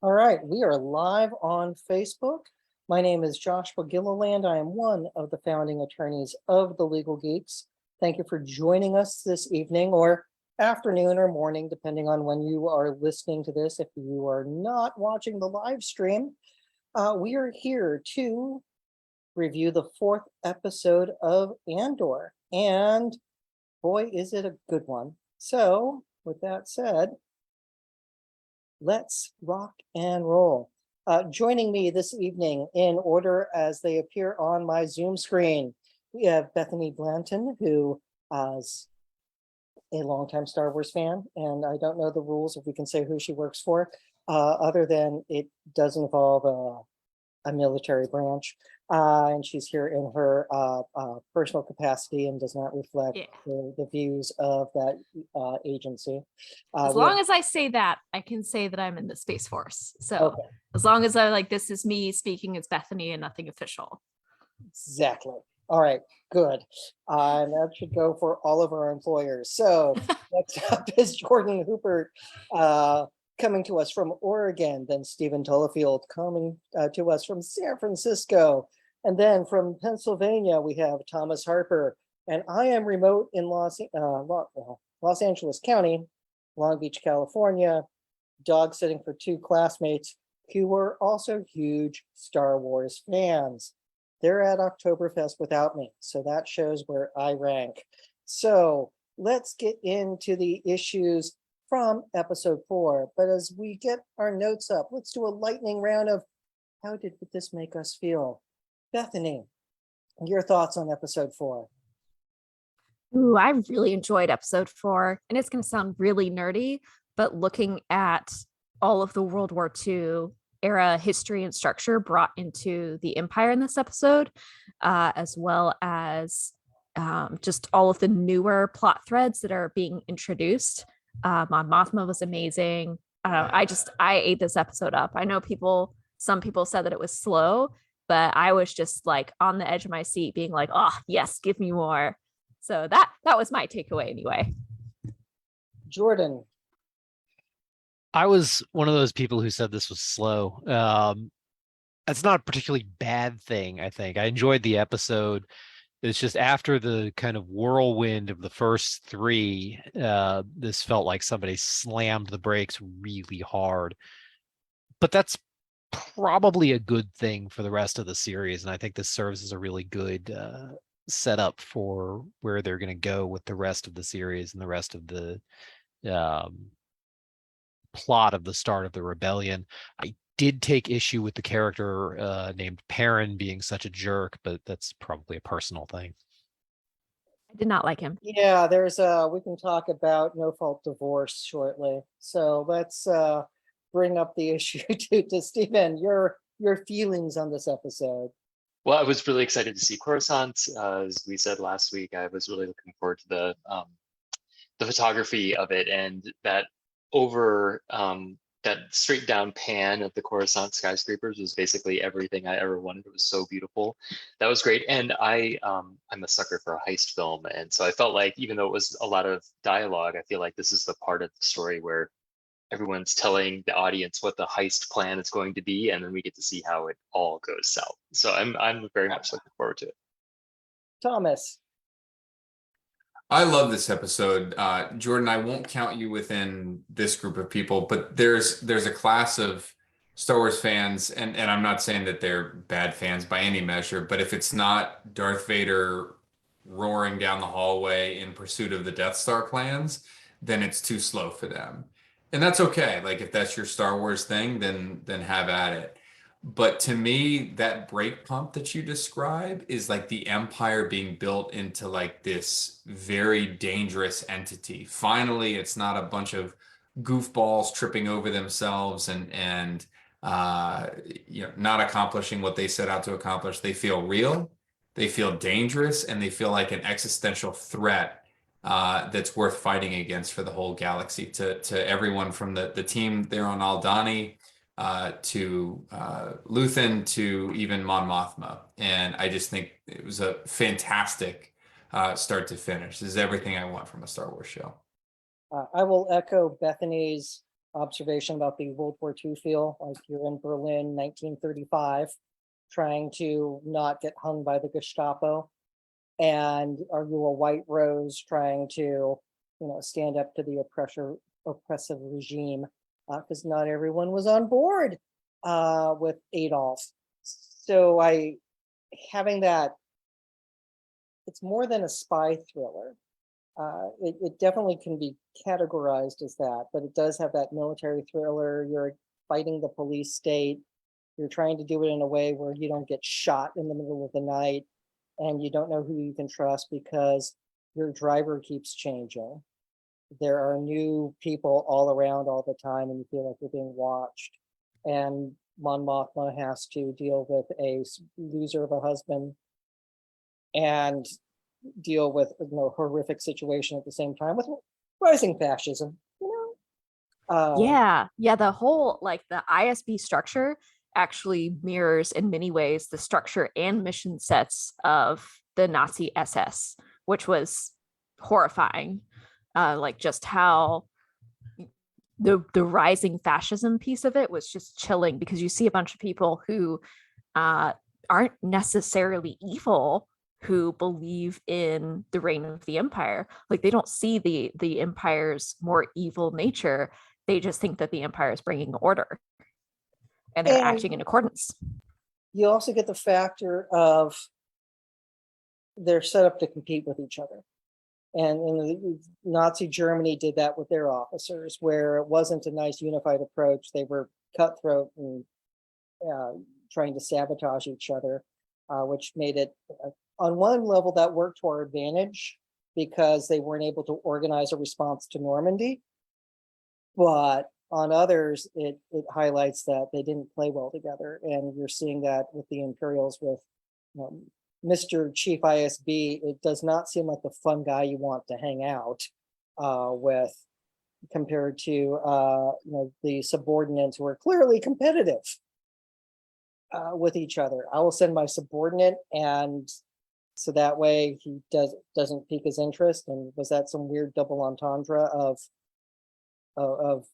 All right, we are live on Facebook. My name is Joshua Gilliland. I am one of the founding attorneys of the Legal Geeks. Thank you for joining us this evening or afternoon or morning, depending on when you are listening to this. If you are not watching the live stream, we are here to review the fourth episode of Andor. And boy, is it a good one. So with that said, let's rock and roll. Joining me this evening in order as they appear on my Zoom screen, we have Bethany Blanton, who is a longtime Star Wars fan, and I don't know the rules if we can say who she works for, other than it does involve a military branch. And she's here in her personal capacity and does not reflect the views of that agency. As long as I say that, I can say that I'm in the Space Force. So as long as I this is me speaking as Bethany and nothing official. Exactly. All right, good. And that should go for all of our employers. So next up is Jordan Hooper, coming to us from Oregon, then Stephen Tullifield coming to us from San Francisco. And then from Pennsylvania, we have Thomas Harper. And I am remote in Los Angeles County, Long Beach, California, dog sitting for two classmates who were also huge Star Wars fans. They're at Oktoberfest without me, so that shows where I rank. So let's get into the issues from episode 4. But as we get our notes up, let's do a lightning round of how did this make us feel? Bethany, your thoughts on episode 4? Ooh, I really enjoyed episode 4, and it's going to sound really nerdy, but looking at all of the World War II era history and structure brought into the Empire in this episode, as well as just all of the newer plot threads that are being introduced. Mon Mothma was amazing. I ate this episode up. I know some people said that it was slow, but I was just on the edge of my seat being like, oh yes, give me more. So that was my takeaway anyway. Jordan. I was one of those people who said this was slow. That's not a particularly bad thing, I think. I enjoyed the episode. It's just after the kind of whirlwind of the first 3, this felt like somebody slammed the brakes really hard. But that's probably a good thing for the rest of the series, and I think this serves as a really good setup for where they're going to go with the rest of the series and the rest of the plot of the start of the rebellion. I did take issue with the character named Perrin being such a jerk, but that's probably a personal thing. I did not like him. Yeah, we can talk about no fault divorce shortly. So let's bring up the issue to Stephen, your feelings on this episode. Well, I was really excited to see Coruscant. As we said last week, I was really looking forward to the photography of it, and that that straight down pan of the Coruscant skyscrapers was basically everything I ever wanted. It was so beautiful. That was great. And I'm a sucker for a heist film. And so I felt like, even though it was a lot of dialogue, I feel like this is the part of the story where everyone's telling the audience what the heist plan is going to be, and then we get to see how it all goes south. So I'm very much looking forward to it. Thomas. I love this episode. Jordan, I won't count you within this group of people, but there's a class of Star Wars fans, and I'm not saying that they're bad fans by any measure, but if it's not Darth Vader roaring down the hallway in pursuit of the Death Star plans, then it's too slow for them. And that's okay. Like, if that's your Star Wars thing, then have at it. But to me, that brake pump that you describe is like the Empire being built into like this very dangerous entity. Finally, it's not a bunch of goofballs tripping over themselves and not accomplishing what they set out to accomplish. They feel real, they feel dangerous, and they feel like an existential threat that's worth fighting against for the whole galaxy. To everyone from the team there on Aldhani, to Luthen, to even Mon Mothma. And I just think it was a fantastic start to finish. This is everything I want from a Star Wars show. I will echo Bethany's observation about the World War II feel, like you're in Berlin, 1935, trying to not get hung by the Gestapo? And are you a white rose trying to, stand up to the oppressive regime? Because not everyone was on board with Adolf. So having that, it's more than a spy thriller. It definitely can be categorized as that, but it does have that military thriller. You're fighting the police state. You're trying to do it in a way where you don't get shot in the middle of the night, and you don't know who you can trust because your driver keeps changing. There are new people all around all the time, and you feel like you're being watched. And Mon Mothma has to deal with a loser of a husband and deal with horrific situation at the same time with rising fascism. Yeah, the whole like the ISB structure actually mirrors in many ways the structure and mission sets of the Nazi SS, which was horrifying. Like just how the rising fascism piece of it was just chilling, because you see a bunch of people who aren't necessarily evil, who believe in the reign of the empire. Like they don't see the empire's more evil nature. They just think that the empire is bringing order, and they're acting in accordance. You also get the factor of they're set up to compete with each other. And in the Nazi Germany did that with their officers, where it wasn't a nice unified approach. They were cutthroat and trying to sabotage each other, which made it, on one level, that worked to our advantage because they weren't able to organize a response to Normandy. But on others, it highlights that they didn't play well together. And you're seeing that with the Imperials, with Mr. Chief ISB. It does not seem like the fun guy you want to hang out with, compared to the subordinates who are clearly competitive with each other. I will send my subordinate, and so that way he doesn't pique his interest. And was that some weird double entendre of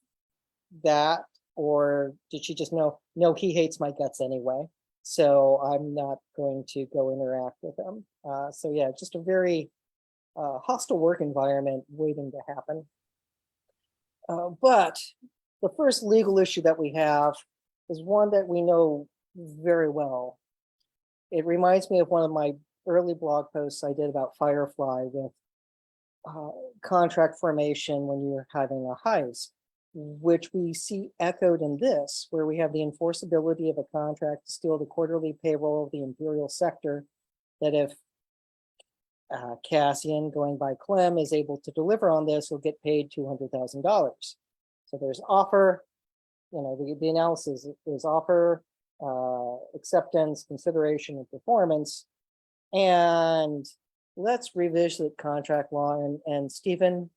that, or did she just know, no, he hates my guts anyway, so I'm not going to go interact with him? So yeah, just a very hostile work environment waiting to happen. But the first legal issue that we have is one that we know very well. It reminds me of one of my early blog posts I did about Firefly, with contract formation when you're having a heist, which we see echoed in this, where we have the enforceability of a contract to steal the quarterly payroll of the imperial sector, that if Cassian, going by Clem, is able to deliver on this, he'll get paid $200,000. So there's offer, the analysis is offer, acceptance, consideration, and performance. And let's revisit contract law. And Stephen,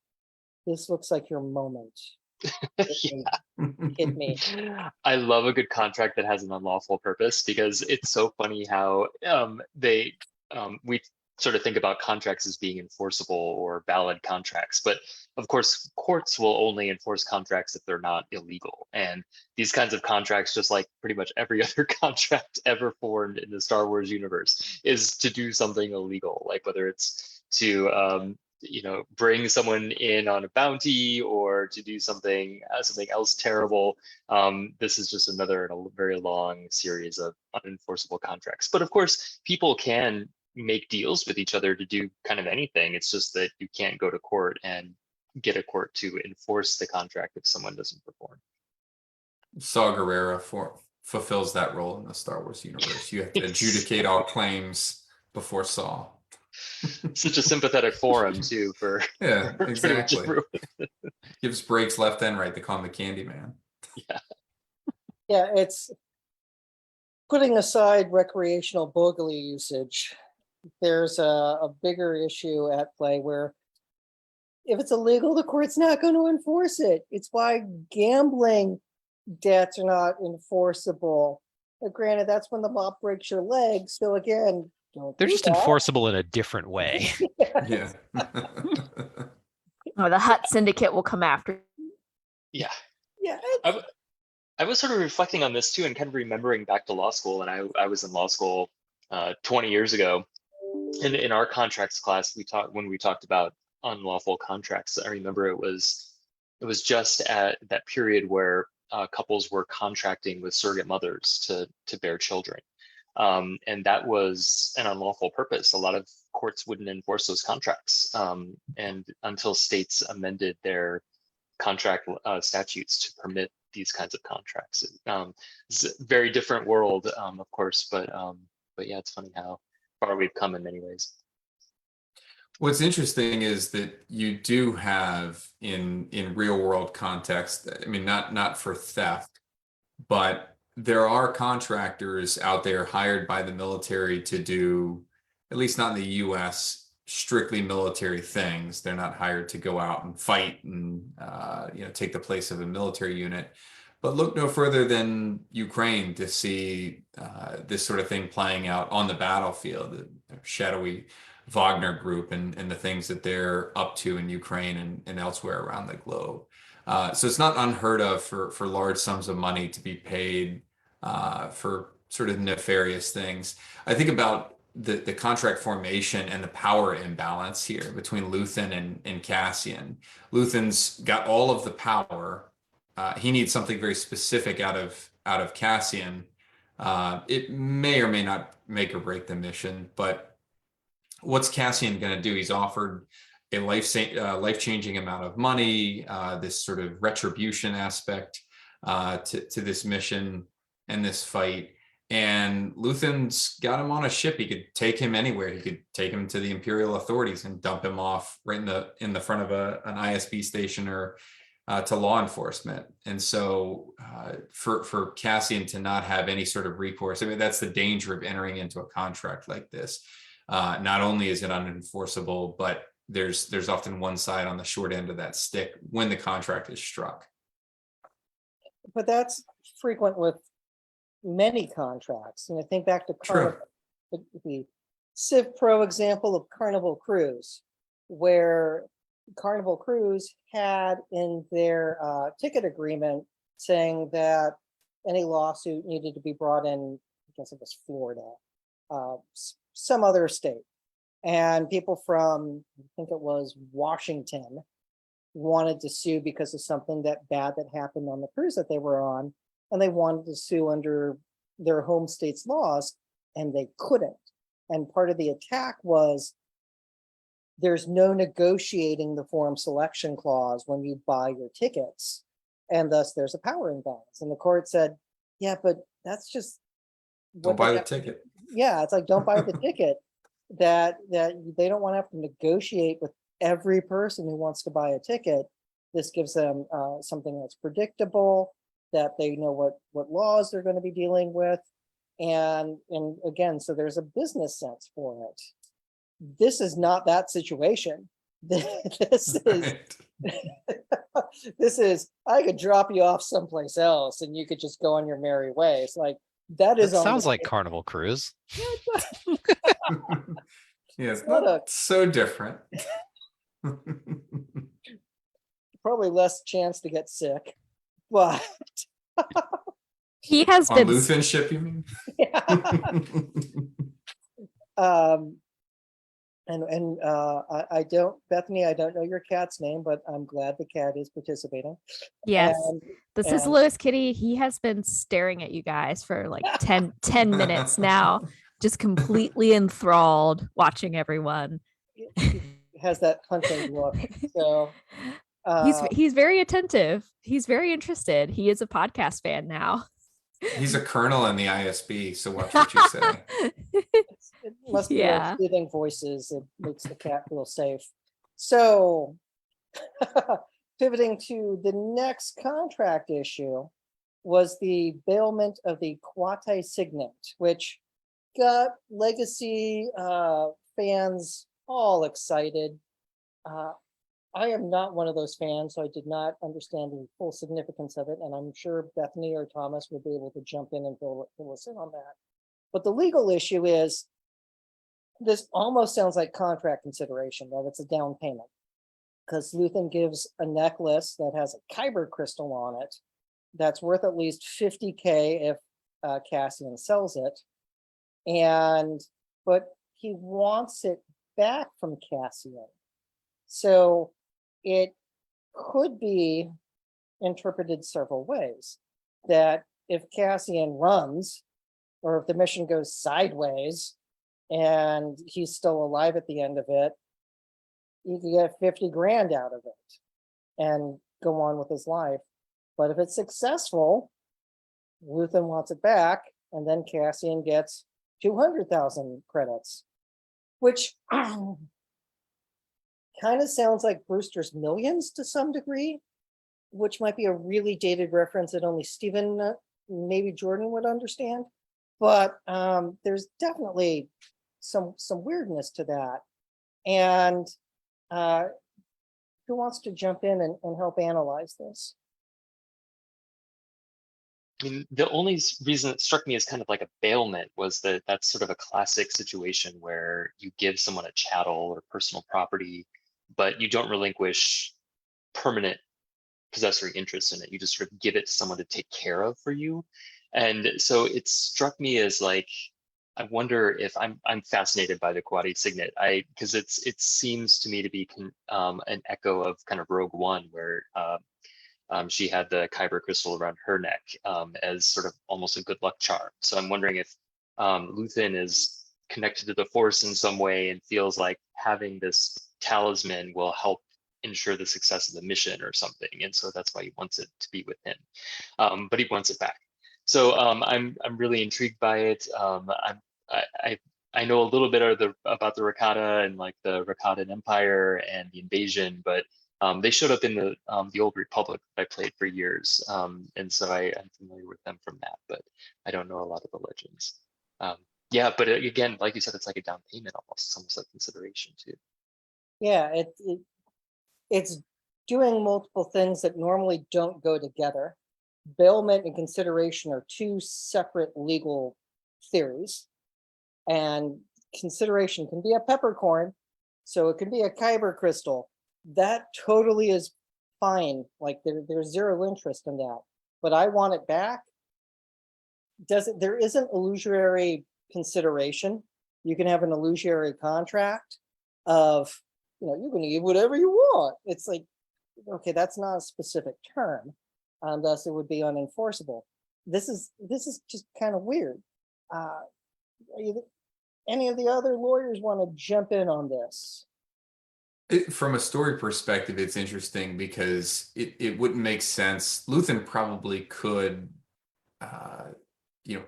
this looks like your moment. Hit me. I love a good contract that has an unlawful purpose, because it's so funny how we sort of think about contracts as being enforceable or valid contracts, but of course courts will only enforce contracts if they're not illegal. And these kinds of contracts, just like pretty much every other contract ever formed in the Star Wars universe, is to do something illegal, like whether it's to bring someone in on a bounty, or to do something else terrible. This is just another in a very long series of unenforceable contracts. But of course, people can make deals with each other to do kind of anything. It's just that you can't go to court and get a court to enforce the contract if someone doesn't perform. Saw Gerrera fulfills that role in the Star Wars universe. You have to adjudicate all claims before Saw. Such a sympathetic forum too for yeah, for exactly. Gives breaks left and right. They call him the Candyman. Yeah, it's putting aside recreational bogey usage. There's a bigger issue at play where if it's illegal, the court's not going to enforce it. It's why gambling debts are not enforceable. But granted, that's when the mob breaks your leg. So again, they're just enforceable in a different way. Yeah. Or the Hutt Syndicate will come after. Yeah. Yeah, I was sort of reflecting on this too, and kind of remembering back to law school. And I was in law school 20 years ago. And in our contracts class, when we talked about unlawful contracts. I remember it was just at that period where couples were contracting with surrogate mothers to bear children. And that was an unlawful purpose. A lot of courts wouldn't enforce those contracts. And until states amended their contract statutes to permit these kinds of contracts. It's a very different world, of course, but yeah, it's funny how far we've come in many ways. What's interesting is that you do have in real world context, I mean, not for theft, but there are contractors out there hired by the military to do, at least not in the US, strictly military things. They're not hired to go out and fight and take the place of a military unit. But look no further than Ukraine to see this sort of thing playing out on the battlefield, the shadowy Wagner group and the things that they're up to in Ukraine and elsewhere around the globe. So it's not unheard of for large sums of money to be paid for sort of nefarious things. I think about the contract formation and the power imbalance here between Luthen and Cassian. Luthen's got all of the power. He needs something very specific out of Cassian. It may or may not make or break the mission, but what's Cassian going to do? He's offered a life-changing amount of money, this sort of retribution aspect to this mission and this fight. And Luthen's got him on a ship. He could take him anywhere. He could take him to the imperial authorities and dump him off right in the front of an ISB station or to law enforcement. And so for Cassian to not have any sort of recourse, I mean, that's the danger of entering into a contract like this. Not only is it unenforceable, but there's often one side on the short end of that stick when the contract is struck. but that's frequent with many contracts. And I think back to the Civ Pro example of Carnival Cruise, where Carnival Cruise had in their ticket agreement saying that any lawsuit needed to be brought in, I guess it was Florida, some other state. And people from, I think it was Washington, wanted to sue because of something bad that happened on the cruise that they were on. And they wanted to sue under their home state's laws, and they couldn't. And part of the attack was there's no negotiating the form selection clause when you buy your tickets. And thus there's a power imbalance. And the court said, yeah, but that's just Don't buy the ticket. Yeah, it's like, don't buy the ticket. That they don't want to have to negotiate with every person who wants to buy a ticket. This gives them something that's predictable, that they know what laws they're going to be dealing with. And again, so there's a business sense for it. This is not that situation. This is this is, I could drop you off someplace else and you could just go on your merry way. It's like, that sounds like Carnival Cruise. Yeah, it's not so different. Probably less chance to get sick, but He has On been Luthen ship, you mean? yeah. I don't, Bethany, I don't know your cat's name, but I'm glad the cat is participating. Yes. And- This is and- Lewis Kitty. He has been staring at you guys for like 10 minutes now, just completely enthralled, watching everyone. He has that hunting look. So He's very attentive. He's very interested. He is a podcast fan now. He's a colonel in the ISB, so watch what you say. it must be Yeah. our soothing voices. It makes the cat feel safe. So pivoting to the next contract issue was the bailment of the Kuati Signet, which got legacy fans all excited. I am not one of those fans, so I did not understand the full significance of it, and I'm sure Bethany or Thomas will be able to jump in and fill us in on that. But the legal issue is, this almost sounds like contract consideration, that it's a down payment, because Luthen gives a necklace that has a kyber crystal on it that's worth at least 50K if Cassian sells it. But he wants it back from Cassian. So it could be interpreted several ways. That if Cassian runs, or if the mission goes sideways and he's still alive at the end of it, you can get 50 grand out of it and go on with his life. But if it's successful, Luthen wants it back, and then Cassian gets 200,000 credits, which kind of sounds like Brewster's Millions to some degree, which might be a really dated reference that only Stephen, maybe Jordan would understand. But there's definitely some weirdness to that. And who wants to jump in and help analyze this? I mean, the only reason it struck me as kind of like a bailment was that that's sort of a classic situation where you give someone a chattel or personal property, but you don't relinquish permanent possessory interest in it. You just sort of give it to someone to take care of for you. And so it struck me as like, I wonder if I'm fascinated by the Kuati Signet. Because it seems to me to be an echo of kind of Rogue One, where she had the Kyber crystal around her neck as sort of almost a good luck charm. So I'm wondering if Luthen is connected to the Force in some way and feels like having this talisman will help ensure the success of the mission or something, and so that's why he wants it to be with him. But he wants it back. So I'm really intrigued by it. I know a little bit about the Rakata and like the Rakatan Empire and the invasion, but they showed up in the Old Republic that I played for years, and so I'm familiar with them from that, but I don't know a lot of the legends. Yeah, but again, like you said, it's like a down payment almost. It's almost like consideration too. Yeah, it's doing multiple things that normally don't go together. Bailment and consideration are two separate legal theories. And consideration can be a peppercorn, so it can be a kyber crystal. That totally is fine. Like there's zero interest in that. But I want it back. There isn't illusory consideration. You can have an illusory contract of, you can eat whatever you want. It's like, okay, that's not a specific term, thus it would be unenforceable. This is just kind of weird. Any of the other lawyers want to jump in on this? From a story perspective, it's interesting because it wouldn't make sense. Luthen probably could,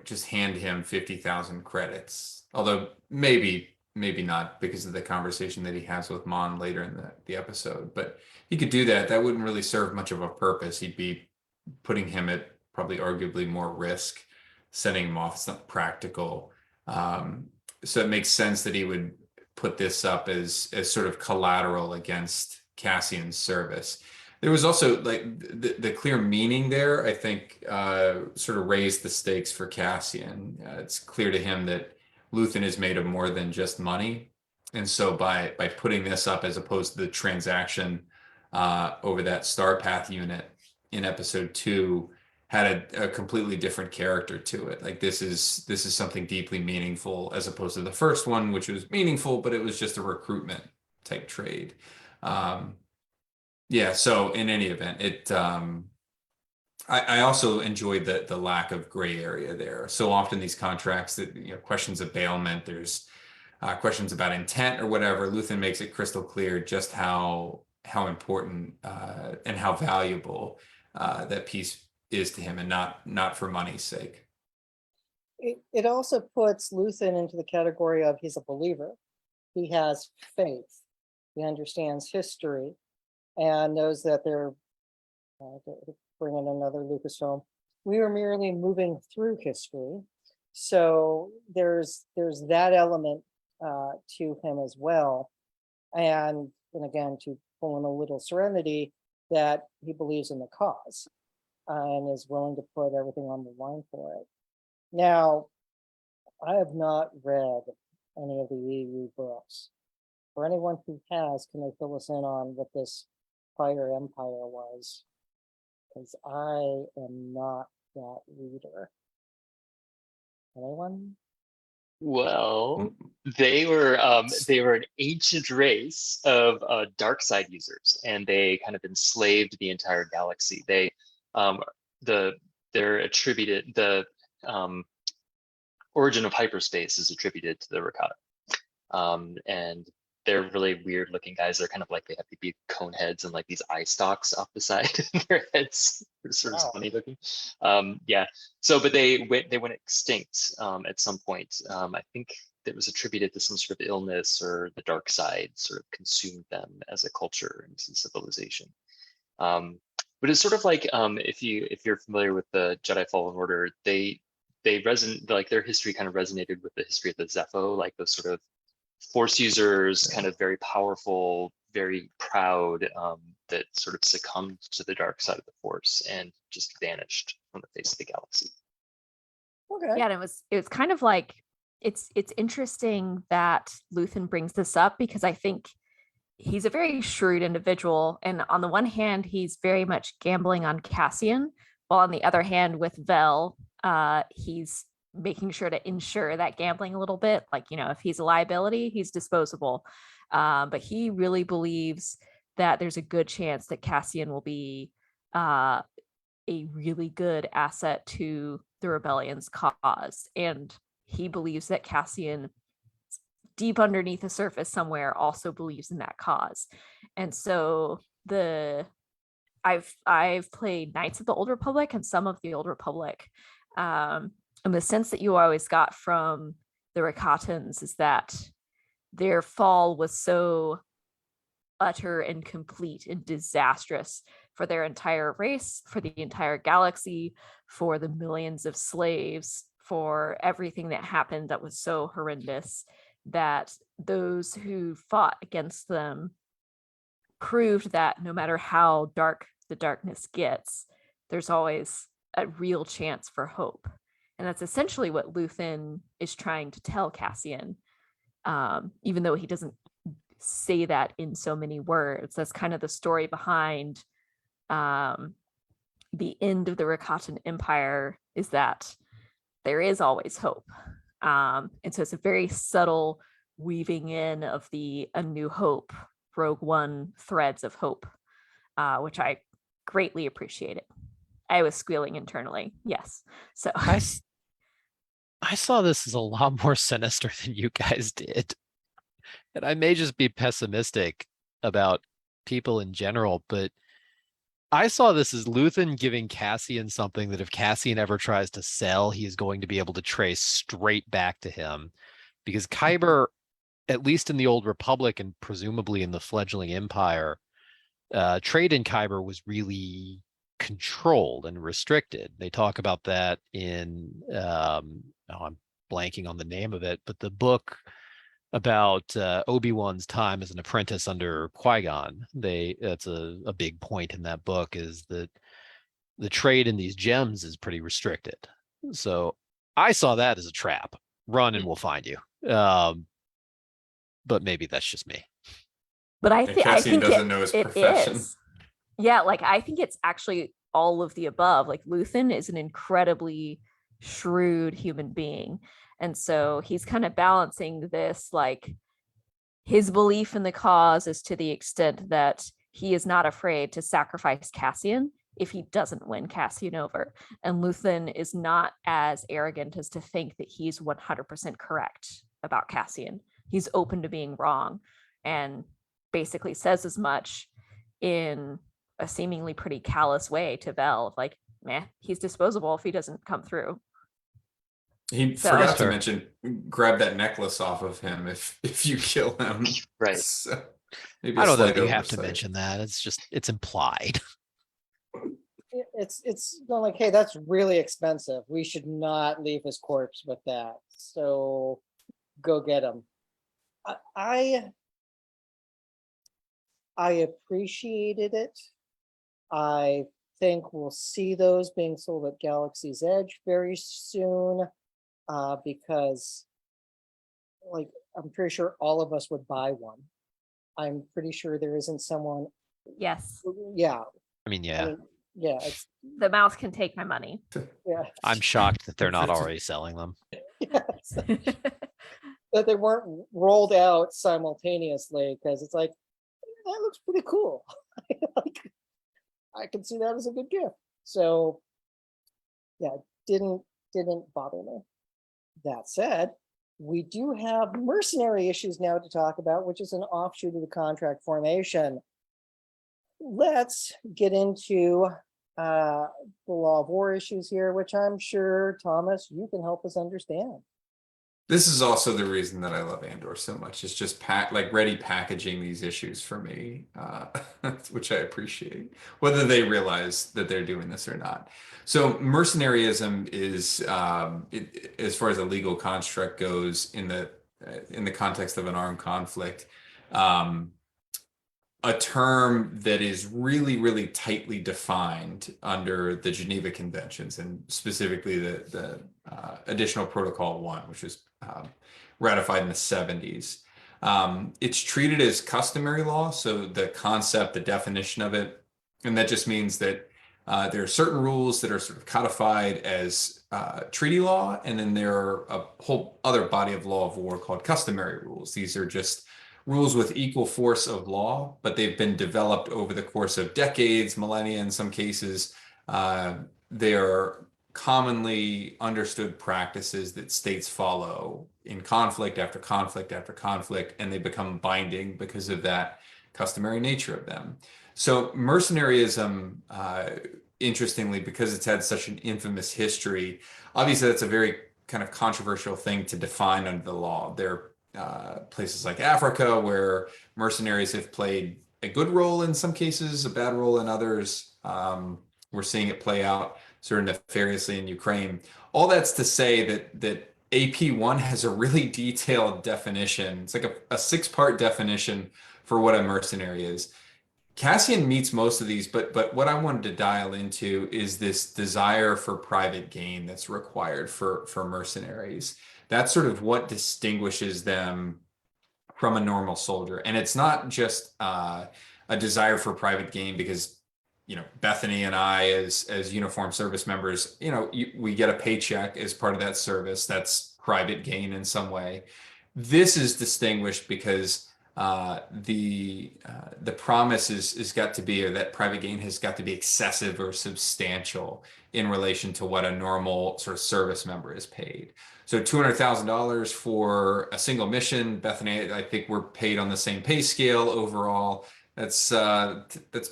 just hand him 50,000 credits. Although maybe not, because of the conversation that he has with Mon later in the episode. But he could do that. That wouldn't really serve much of a purpose. He'd be putting him at probably arguably more risk, sending him off. It's not practical. So it makes sense that he would put this up as sort of collateral against Cassian's service. There was also like the clear meaning there, I think, sort of raised the stakes for Cassian. It's clear to him that Luthen is made of more than just money. And so by putting this up as opposed to the transaction over that Star Path unit in episode 2 had a completely different character to it. Like this is something deeply meaningful as opposed to the first one, which was meaningful, but it was just a recruitment type trade. Yeah, so in any event, I also enjoyed the lack of gray area there. So often these contracts that, questions of bailment, there's questions about intent or whatever. Luthen makes it crystal clear just how important and how valuable that piece is to him, and not for money's sake. It also puts Luthen into the category of he's a believer. He has faith. He understands history and knows that they're bringing another Lucasfilm. We are merely moving through history. So there's that element to him as well. And again, to pull in a little serenity, that he believes in the cause and is willing to put everything on the line for it. Now, I have not read any of the EU books. For anyone who has, can they fill us in on what this prior empire was? because I am not that reader. Anyone? Well, they were an ancient race of dark side users, and they kind of enslaved the entire galaxy. They they're attributed um, origin of hyperspace is attributed to the Rakata. And they're really weird looking guys. They're kind of like, they have to be cone heads and like these eye stalks off the side of their heads. They're sort of Wow. funny looking. Yeah. So, but they went extinct at some point. I think it was attributed to some sort of illness, or the dark side sort of consumed them as a culture and as a civilization. But it's sort of like if you're familiar with the Jedi Fallen Order, they resonate, like their history kind of resonated with the history of the Zepho, like those sort of Force users, kind of very powerful, very proud, that sort of succumbed to the dark side of the Force and just vanished from the face of the galaxy. Okay. Yeah, and it was kind of like, it's interesting that Luthen brings this up, because I think he's a very shrewd individual, and on the one hand he's very much gambling on Cassian, while on the other hand with Vel, he's making sure to ensure that gambling a little bit, like, you know, if he's a liability, he's disposable, but he really believes that there's a good chance that Cassian will be a really good asset to the rebellion's cause, and he believes that Cassian, deep underneath the surface somewhere, also believes in that cause. And so I've played Knights of the Old Republic and some of the Old Republic, and the sense that you always got from the Rakatans is that their fall was so utter and complete and disastrous for their entire race, for the entire galaxy, for the millions of slaves, for everything that happened that was so horrendous, that those who fought against them proved that no matter how dark the darkness gets, there's always a real chance for hope. And that's essentially what Luthen is trying to tell Cassian, even though he doesn't say that in so many words. That's kind of the story behind the end of the Rakatan Empire, is that there is always hope. And so it's a very subtle weaving in of the A New Hope, Rogue One threads of hope, which I greatly appreciated. I was squealing internally. Yes. So I saw this as a lot more sinister than you guys did. And I may just be pessimistic about people in general, but I saw this as Luthen giving Cassian something that if Cassian ever tries to sell, he is going to be able to trace straight back to him. Because Kyber, at least in the Old Republic and presumably in the fledgling Empire, trade in Kyber was really controlled and restricted. They talk about that in, I'm blanking on the name of it, but the book about Obi-Wan's time as an apprentice under Qui-Gon, that's a big point in that book, is that the trade in these gems is pretty restricted. So I saw that as a trap. Run and we'll find you. But maybe that's just me. But I And think Cassian doesn't know his it profession. is. Yeah, like I think it's actually all of the above. Like Luthen is an incredibly shrewd human being. And so he's kind of balancing this, like his belief in the cause is to the extent that he is not afraid to sacrifice Cassian if he doesn't win Cassian over. And Luthen is not as arrogant as to think that he's 100% correct about Cassian. He's open to being wrong, and basically says as much in a seemingly pretty callous way to Vel, like, meh, he's disposable if he doesn't come through. He So- forgot to Fair. mention, grab that necklace off of him if you kill him. Right. So, maybe I a don't know slight that you have to oversight. mention that. It's implied. It's going like, hey, that's really expensive. We should not leave his corpse with that. So go get him. I appreciated it. I think we'll see those being sold at Galaxy's Edge very soon, because like I'm pretty sure all of us would buy one. I'm pretty sure there isn't someone. Yes. Yeah. I mean, I yeah. mean, Yeah, it's The mouth can take my money. yeah. I'm shocked that they're not already selling them. Yes. That they weren't rolled out simultaneously, because it's like, that looks pretty cool. Like, I can see that as a good gift. So yeah, didn't bother me. That said, we do have mercenary issues now to talk about, which is an offshoot of the contract formation. Let's get into the law of war issues here, which I'm sure, Thomas, you can help us understand. This is also the reason that I love Andor so much. It's just ready packaging these issues for me, which I appreciate, whether they realize that they're doing this or not. So mercenarism is, as far as a legal construct goes, in the context of an armed conflict, a term that is really, really tightly defined under the Geneva Conventions, and specifically the Additional Protocol 1, which was ratified in the 70s. It's treated as customary law, so the concept, the definition of it, and that just means that there are certain rules that are sort of codified as treaty law, and then there are a whole other body of law of war called customary rules. These are just rules with equal force of law, but they've been developed over the course of decades, millennia in some cases. They are commonly understood practices that states follow in conflict after conflict after conflict, and they become binding because of that customary nature of them. So mercenarism, interestingly, because it's had such an infamous history, obviously that's a very kind of controversial thing to define under the law. There places like Africa where mercenaries have played a good role in some cases, a bad role in others. We're seeing it play out sort of nefariously in Ukraine. All that's to say that AP1 has a really detailed definition. It's like a 6-part definition for what a mercenary is. Cassian meets most of these, but what I wanted to dial into is this desire for private gain that's required for mercenaries. That's sort of what distinguishes them from a normal soldier. And it's not just a desire for private gain because, Bethany and I, as uniformed service members, we get a paycheck as part of that service. That's private gain in some way. This is distinguished because the promise is got to be, or that private gain has got to be excessive or substantial in relation to what a normal sort of service member is paid. So $200,000 for a single mission. Bethany, I think we're paid on the same pay scale overall. That's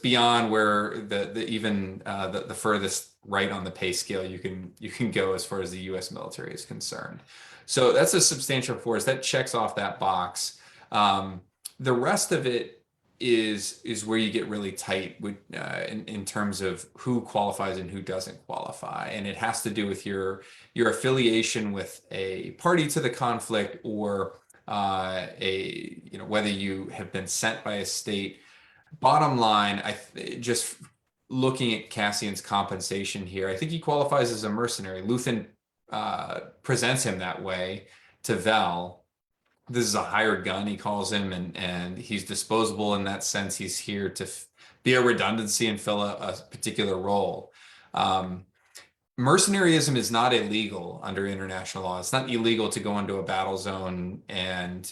beyond where the furthest right on the pay scale you can go as far as the U.S. military is concerned. So that's a substantial force that checks off that box. The rest of it is where you get really tight with, in terms of who qualifies and who doesn't qualify, and it has to do with your affiliation with a party to the conflict, or whether you have been sent by a state. Bottom line, just looking at Cassian's compensation here, I think he qualifies as a mercenary. Luthen presents him that way to Vel. This is a hired gun, he calls him, and he's disposable in that sense. He's here to be a redundancy and fill a particular role. Mercenarism is not illegal under international law. It's not illegal to go into a battle zone and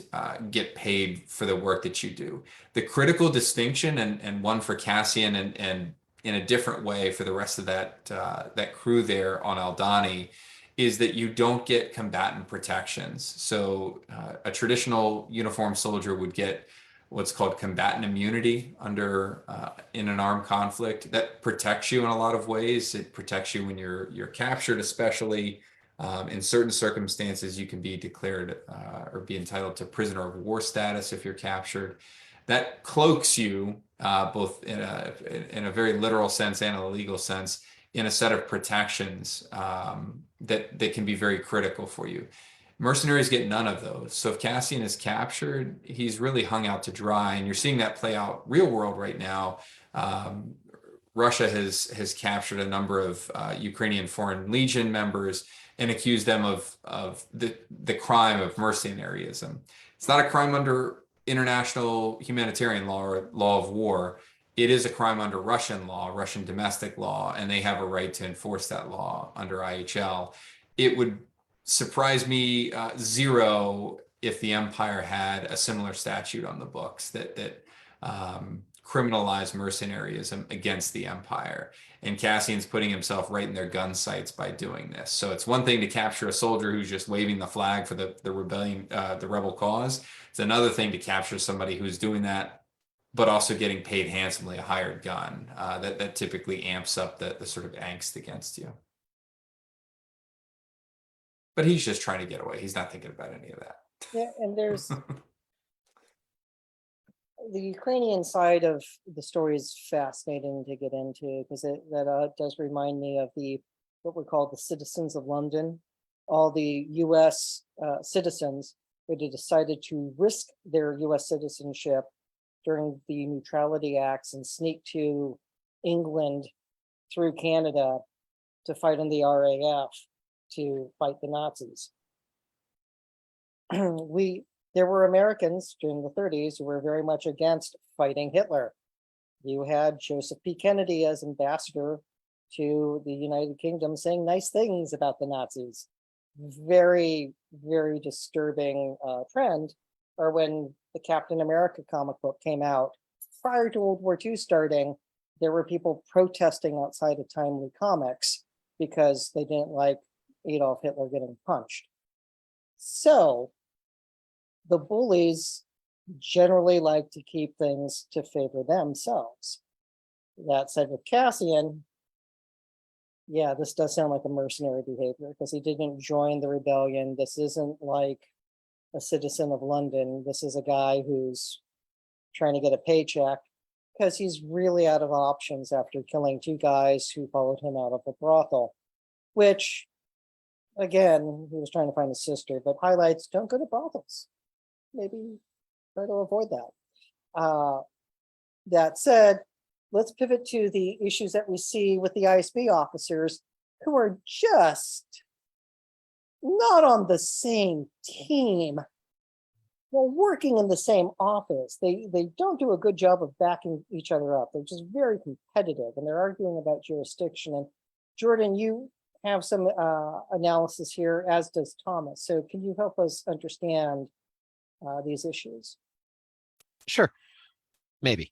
get paid for the work that you do. The critical distinction, and one for Cassian and in a different way for the rest of that crew there on Aldhani, is that you don't get combatant protections. So a traditional uniformed soldier would get what's called combatant immunity under in an armed conflict. That protects you in a lot of ways. It protects you when you're captured, especially in certain circumstances. You can be declared or be entitled to prisoner of war status if you're captured. That cloaks you both in a very literal sense and a legal sense in a set of protections that can be very critical for you. Mercenaries get none of those. So if Cassian is captured, he's really hung out to dry, and you're seeing that play out real world right now. Russia has captured a number of Ukrainian Foreign Legion members and accused them of the crime of mercenarism. It's not a crime under international humanitarian law or law of war. it is a crime under Russian law, Russian domestic law, and they have a right to enforce that law under IHL. It would surprise me zero if the Empire had a similar statute on the books that criminalized mercenarism against the Empire. And Cassian's putting himself right in their gun sights by doing this. So it's one thing to capture a soldier who's just waving the flag for the rebellion, the rebel cause. It's another thing to capture somebody who's doing that, but also getting paid handsomely, a hired gun. That typically amps up the sort of angst against you. But he's just trying to get away. He's not thinking about any of that. Yeah, and there's the Ukrainian side of the story is fascinating to get into, because that does remind me of what we call the citizens of London, all the U.S. Citizens who had decided to risk their U.S. citizenship during the Neutrality Acts and sneak to England through Canada to fight in the RAF to fight the Nazis. There were Americans during the 30s who were very much against fighting Hitler. You had Joseph P. Kennedy as ambassador to the United Kingdom saying nice things about the Nazis. Very, very disturbing trend. Or when the Captain America comic book came out, prior to World War II starting, there were people protesting outside of Timely Comics because they didn't like Adolf Hitler getting punched. So the bullies generally like to keep things to favor themselves. That said, with Cassian, yeah, this does sound like a mercenary behavior because he didn't join the rebellion. This isn't like a citizen of London. This is a guy who's trying to get a paycheck because he's really out of options after killing two guys who followed him out of a brothel, which, again, he was trying to find his sister, but highlights don't go to brothels. Maybe try to avoid that. That said, let's pivot to the issues that we see with the ISB officers who are just not on the same team while working in the same office. They don't do a good job of backing each other up. They're just very competitive and they're arguing about jurisdiction. And Jordan, you have some analysis here, as does Thomas. So can you help us understand these issues? Sure, maybe.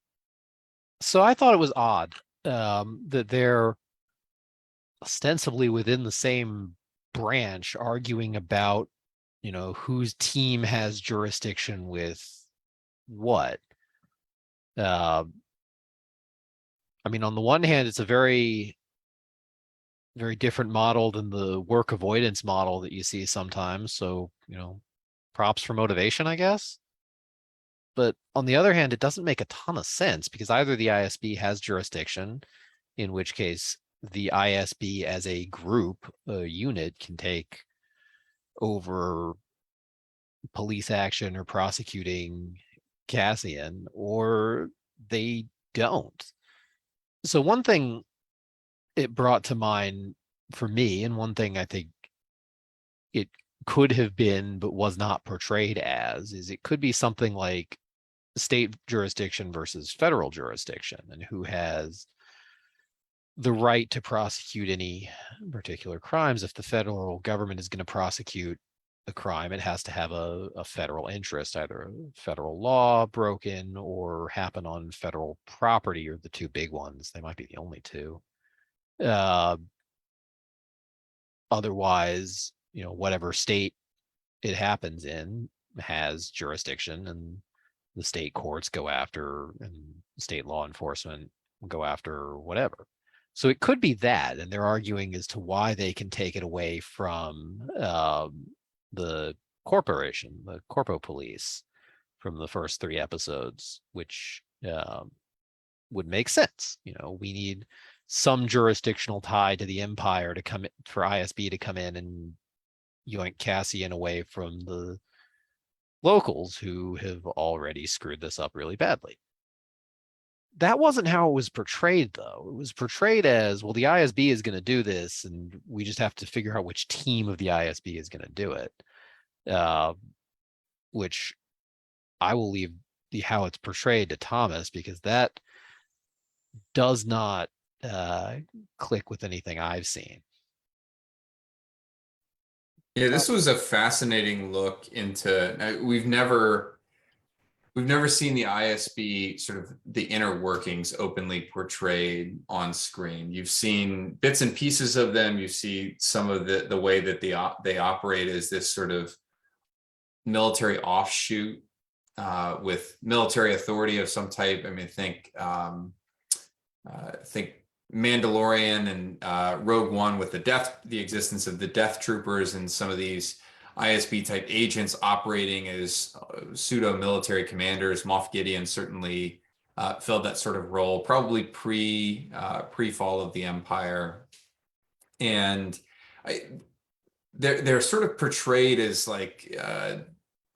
So I thought it was odd that they're ostensibly within the same branch arguing about, whose team has jurisdiction with what. I mean, on the one hand, it's a very, very different model than the work avoidance model that you see sometimes. So, props for motivation, I guess. But on the other hand, it doesn't make a ton of sense because either the ISB has jurisdiction, in which case the ISB as a group, a unit, can take over police action or prosecuting Cassian, or they don't. So one thing it brought to mind for me, and one thing I think it could have been but was not portrayed as, is it could be something like state jurisdiction versus federal jurisdiction, and who has the right to prosecute any particular crimes. If the federal government is going to prosecute a crime, it has to have a federal interest, either a federal law broken or happen on federal property, or the two big ones. They might be the only two. Otherwise, whatever state it happens in has jurisdiction, and the state courts go after, and state law enforcement go after whatever. So it could be that, and they're arguing as to why they can take it away from the corporation, the corpo police, from the first 3 episodes, which would make sense. We need some jurisdictional tie to the Empire to come for ISB to come in and yoink Cassian away from the locals who have already screwed this up really badly. That wasn't how it was portrayed, though. It was portrayed as, well, the ISB is going to do this, and we just have to figure out which team of the ISB is going to do it. Which I will leave how it's portrayed to Thomas, because that does not click with anything I've seen. Yeah, this was a fascinating look into. We've never seen the ISB sort of the inner workings openly portrayed on screen. You've seen bits and pieces of them. You see some of the way that they operate as this sort of military offshoot with military authority of some type. I mean, think Mandalorian and Rogue One with the existence of the Death Troopers and some of these ISB type agents operating as pseudo military commanders. Moff Gideon certainly filled that sort of role, probably pre fall of the Empire, and they're sort of portrayed as like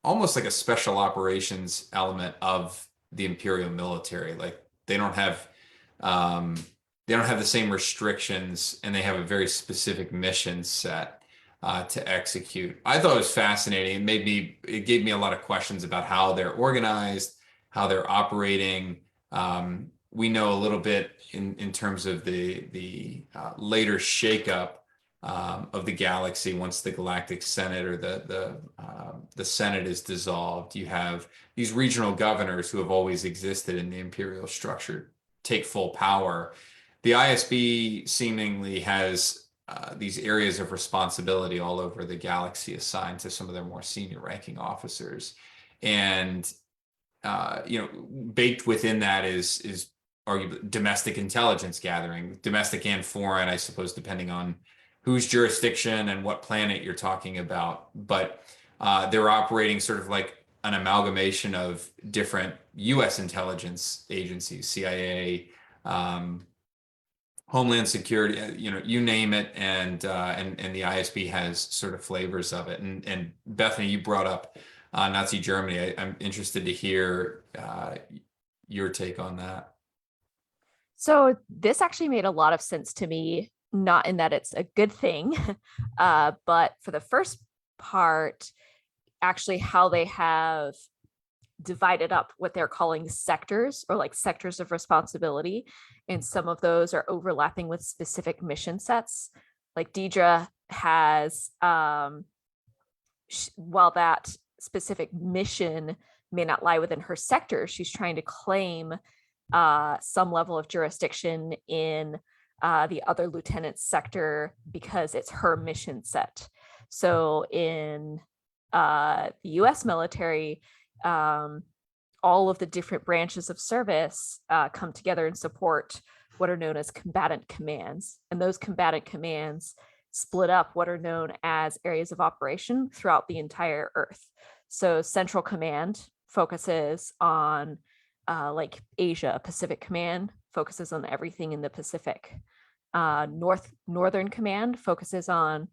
almost like a special operations element of the Imperial military. Like they don't have the same restrictions, and they have a very specific mission set to execute. I thought it was fascinating. It gave me a lot of questions about how they're organized, how they're operating. We know a little bit in terms of the later shakeup of the galaxy once the Galactic Senate or the Senate is dissolved. You have these regional governors who have always existed in the imperial structure take full power. The ISB seemingly has these areas of responsibility all over the galaxy assigned to some of their more senior ranking officers. And, baked within that is arguably domestic intelligence gathering, domestic and foreign, I suppose, depending on whose jurisdiction and what planet you're talking about. But they're operating sort of like an amalgamation of different U.S. intelligence agencies, CIA, Homeland Security, you name it, and the ISB has sort of flavors of it. And Bethany, you brought up Nazi Germany. I'm interested to hear your take on that. So this actually made a lot of sense to me, not in that it's a good thing, but for the first part, actually how they have divided up what they're calling sectors, or like sectors of responsibility. And some of those are overlapping with specific mission sets. Like Deidre has, while that specific mission may not lie within her sector, she's trying to claim some level of jurisdiction in the other lieutenant's sector because it's her mission set. So in the US military, all of the different branches of service come together and support what are known as combatant commands. And those combatant commands split up what are known as areas of operation throughout the entire Earth. So Central Command focuses on like Asia. Pacific Command focuses on everything in the Pacific. Northern Command focuses on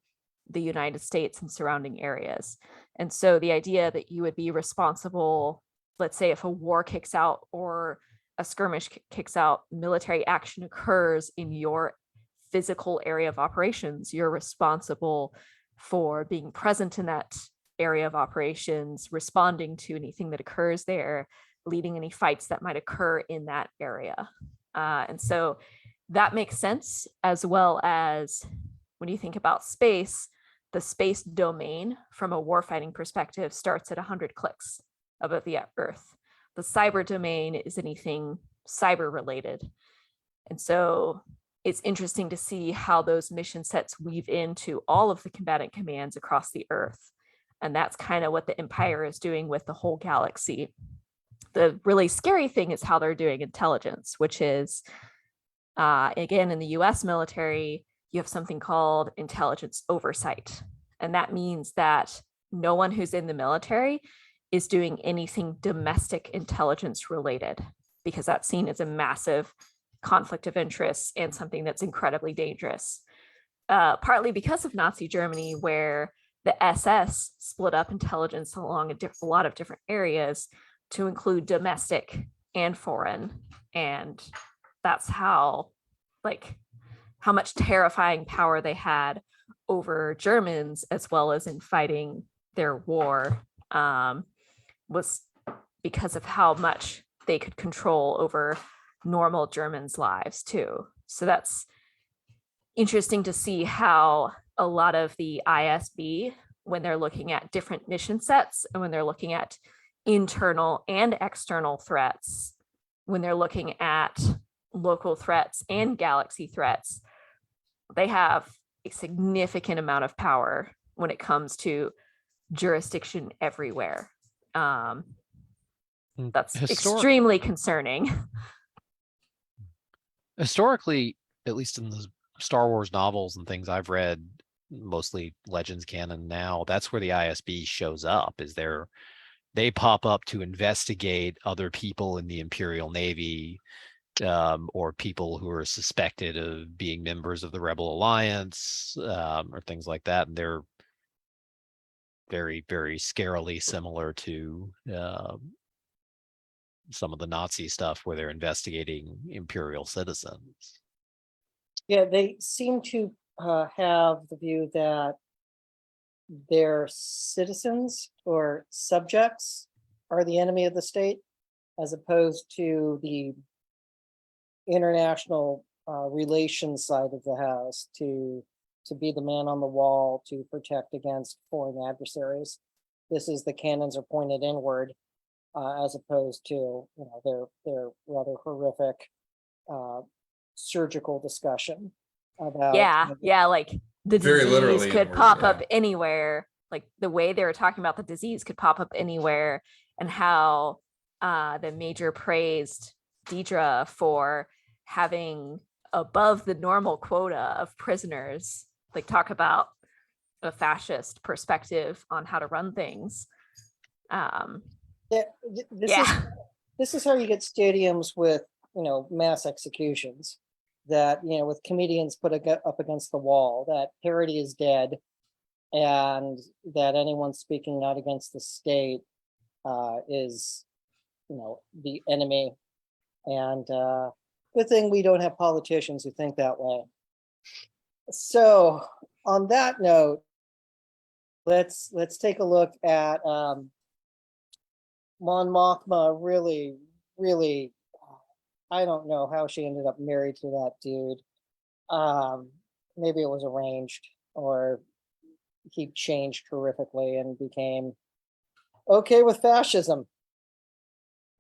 the United States and surrounding areas. And so the idea that you would be responsible, let's say if a war kicks out or a skirmish kicks out, military action occurs in your physical area of operations, you're responsible for being present in that area of operations, responding to anything that occurs there, leading any fights that might occur in that area. And so that makes sense, as well as when you think about space, the space domain from a warfighting perspective starts at 100 clicks above the Earth. The cyber domain is anything cyber related. And so it's interesting to see how those mission sets weave into all of the combatant commands across the Earth. And that's kind of what the Empire is doing with the whole galaxy. The really scary thing is how they're doing intelligence, which is, again, in the US military, you have something called intelligence oversight. And that means that no one who's in the military is doing anything domestic intelligence related, because that's seen as a massive conflict of interest and something that's incredibly dangerous. Partly because of Nazi Germany, where the SS split up intelligence along a lot of different areas to include domestic and foreign. And that's how much terrifying power they had over Germans, as well as in fighting their war, was because of how much they could control over normal Germans' lives too. So that's interesting to see how a lot of the ISB, when they're looking at different mission sets and when they're looking at internal and external threats, when they're looking at local threats and galaxy threats, they have a significant amount of power when it comes to jurisdiction everywhere. That's extremely concerning. Historically, at least in the Star Wars novels and things I've read, mostly Legends canon now, that's where the ISB shows up, is they pop up to investigate other people in the Imperial Navy, or people who are suspected of being members of the Rebel Alliance, or things like that. And they're very, very scarily similar to some of the Nazi stuff where they're investigating Imperial citizens. Yeah, they seem to have the view that their citizens or subjects are the enemy of the state, as opposed to the international relations side of the house, to be the man on the wall to protect against foreign adversaries. This is the cannons are pointed inward, as opposed to their rather horrific surgical discussion about like the Very disease literally could inward, pop yeah. up anywhere. Like the way they were talking about the disease could pop up anywhere, and how the Major praised Deidre for having above the normal quota of prisoners. Like, talk about a fascist perspective on how to run things. This is how you get stadiums with mass executions, that with comedians put up against the wall, that parody is dead, and that anyone speaking out against the state is the enemy. And good thing we don't have politicians who think that way. So on that note, let's take a look at Mon Mothma. Really, I don't know how she ended up married to that dude. Maybe it was arranged, or he changed horrifically and became okay with fascism.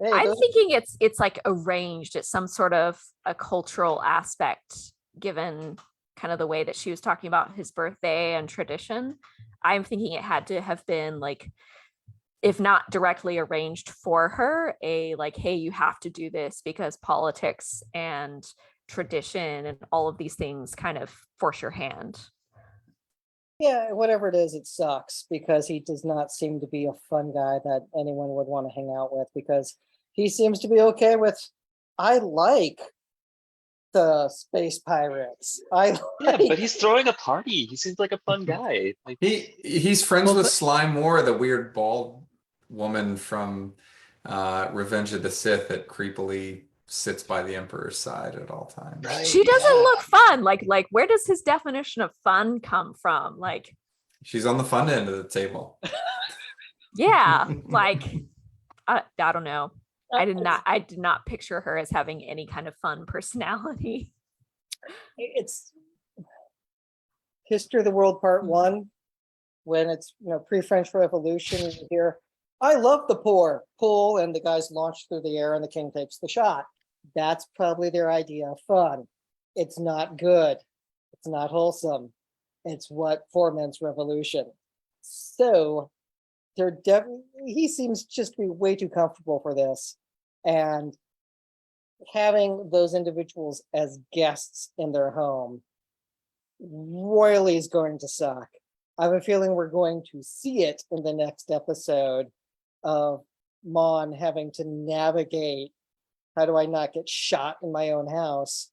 Hey, I'm thinking it's like arranged. It's some sort of a cultural aspect, given kind of the way that she was talking about his birthday and tradition. I'm thinking it had to have been, like, if not directly arranged for her, like, hey, you have to do this because politics and tradition and all of these things kind of force your hand. Yeah, whatever it is, it sucks, because he does not seem to be a fun guy that anyone would want to hang out with, because he seems to be okay with, I like the space pirates. Yeah, but he's throwing a party. He seems like a fun guy. Like, he's friends with Sly Moore, the weird bald woman from Revenge of the Sith that creepily sits by the Emperor's side at all times. Right, she doesn't look fun. Like where does his definition of fun come from? Like, she's on the fun end of the table. Yeah, like I don't know. I did not picture her as having any kind of fun personality. It's History of the World Part 1, when it's pre-French Revolution, and you hear, I love the poor, pull, and the guys launch through the air and the king takes the shot. That's probably their idea of fun. It's not good. It's not wholesome. It's what foments revolution. So he seems just to be way too comfortable for this, and having those individuals as guests in their home royally is going to suck. I have a feeling we're going to see it in the next episode of Mon having to navigate, how do I not get shot in my own house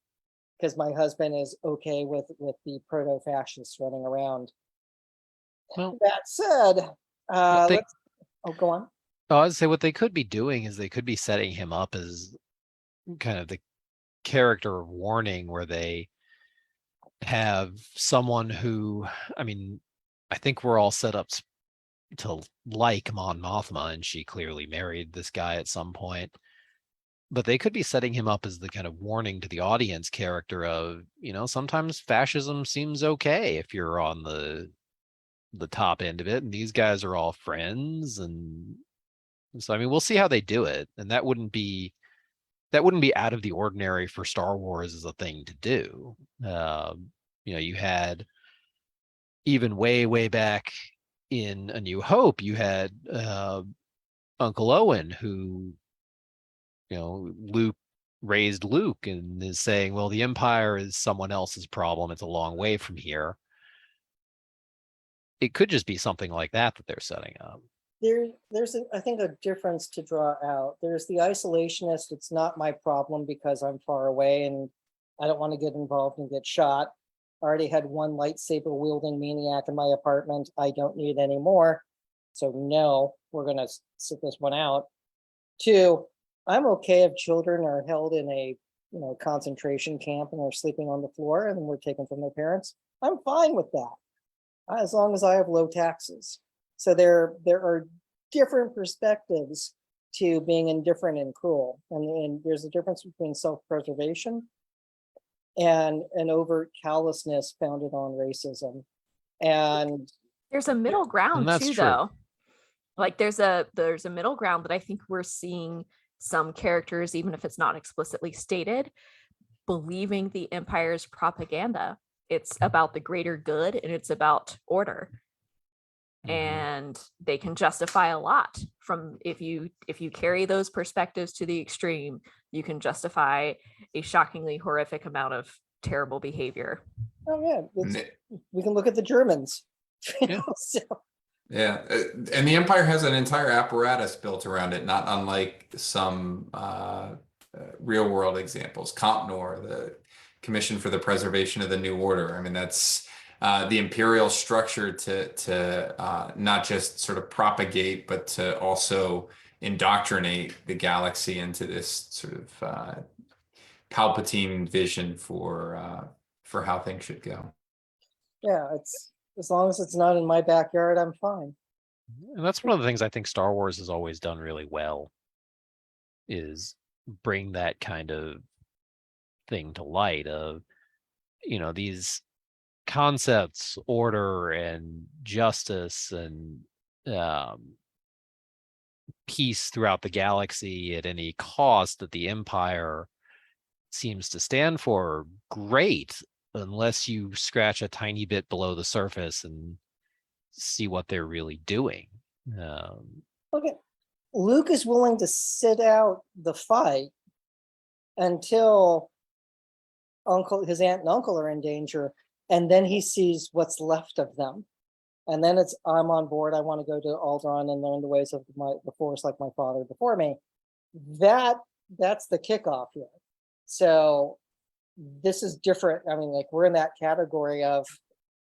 because my husband is okay with the proto-fascists running around. Well, that said, go on. Oh, I'd say what they could be doing is they could be setting him up as kind of the character of warning, where they have someone who, I mean, I think we're all set up to like Mon Mothma, and she clearly married this guy at some point. But they could be setting him up as the kind of warning to the audience character of, sometimes fascism seems okay if you're on the top end of it, and these guys are all friends. And so, I mean, we'll see how they do it. And that wouldn't be out of the ordinary for Star Wars as a thing to do. You had, even way, way back in A New Hope, you had Uncle Owen, who, Luke raised Luke and is saying, well, the Empire is someone else's problem. It's a long way from here. It could just be something like that they're setting up. There's I think a difference to draw out. There's the isolationist. It's not my problem because I'm far away and I don't want to get involved and get shot. I already had one lightsaber wielding maniac in my apartment. I don't need any more. So no, we're going to sit this one out. 2, I'm okay if children are held in a concentration camp and are sleeping on the floor and we're taken from their parents. I'm fine with that, as long as I have low taxes. So there are different perspectives to being indifferent and cruel, and there's a difference between self-preservation and an overt callousness founded on racism. And there's a middle ground that's too, true. though. Like there's a middle ground that I think we're seeing some characters, even if it's not explicitly stated, believing the Empire's propaganda. It's about the greater good and it's about order. And they can justify a lot from if you carry those perspectives to the extreme, you can justify a shockingly horrific amount of terrible behavior. oh yeah, we can look at the Germans. Yeah. Yeah, and the Empire has an entire apparatus built around it, not unlike some real world examples. Compnor, the Commission for the Preservation of the New Order. I mean, that's the imperial structure to not just sort of propagate, but to also indoctrinate the galaxy into this sort of Palpatine vision for how things should go. Yeah, it's as long as it's not in my backyard, I'm fine. And that's one of the things I think Star Wars has always done really well, is bring that kind of thing to light of, these concepts, order and justice and peace throughout the galaxy at any cost that the Empire seems to stand for. Great, unless you scratch a tiny bit below the surface and see what they're really doing. Okay, Luke is willing to sit out the fight until his aunt and uncle are in danger, and then he sees what's left of them, and then it's, I'm on board. I want to go to Aldhani and learn the ways of the Force like my father before me. That's the kickoff here. So this is different. I mean, like, we're in that category of,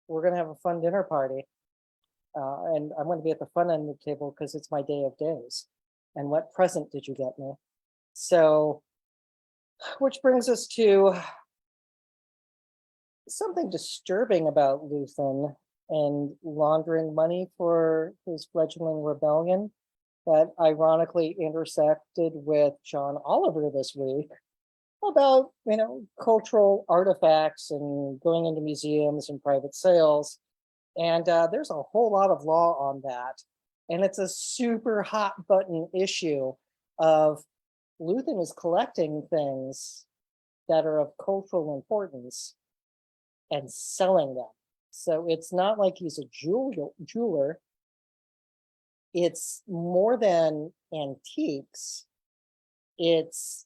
we're going to have a fun dinner party. And I'm going to be at the fun end of the table because it's my day of days. And what present did you get me? So, which brings us to something disturbing about Luthen and laundering money for his fledgling rebellion that ironically intersected with John Oliver this week about, cultural artifacts and going into museums and private sales. And there's a whole lot of law on that. And it's a super hot button issue of Luthen is collecting things that are of cultural importance and selling them. So it's not like he's a jeweler. It's more than antiques. It's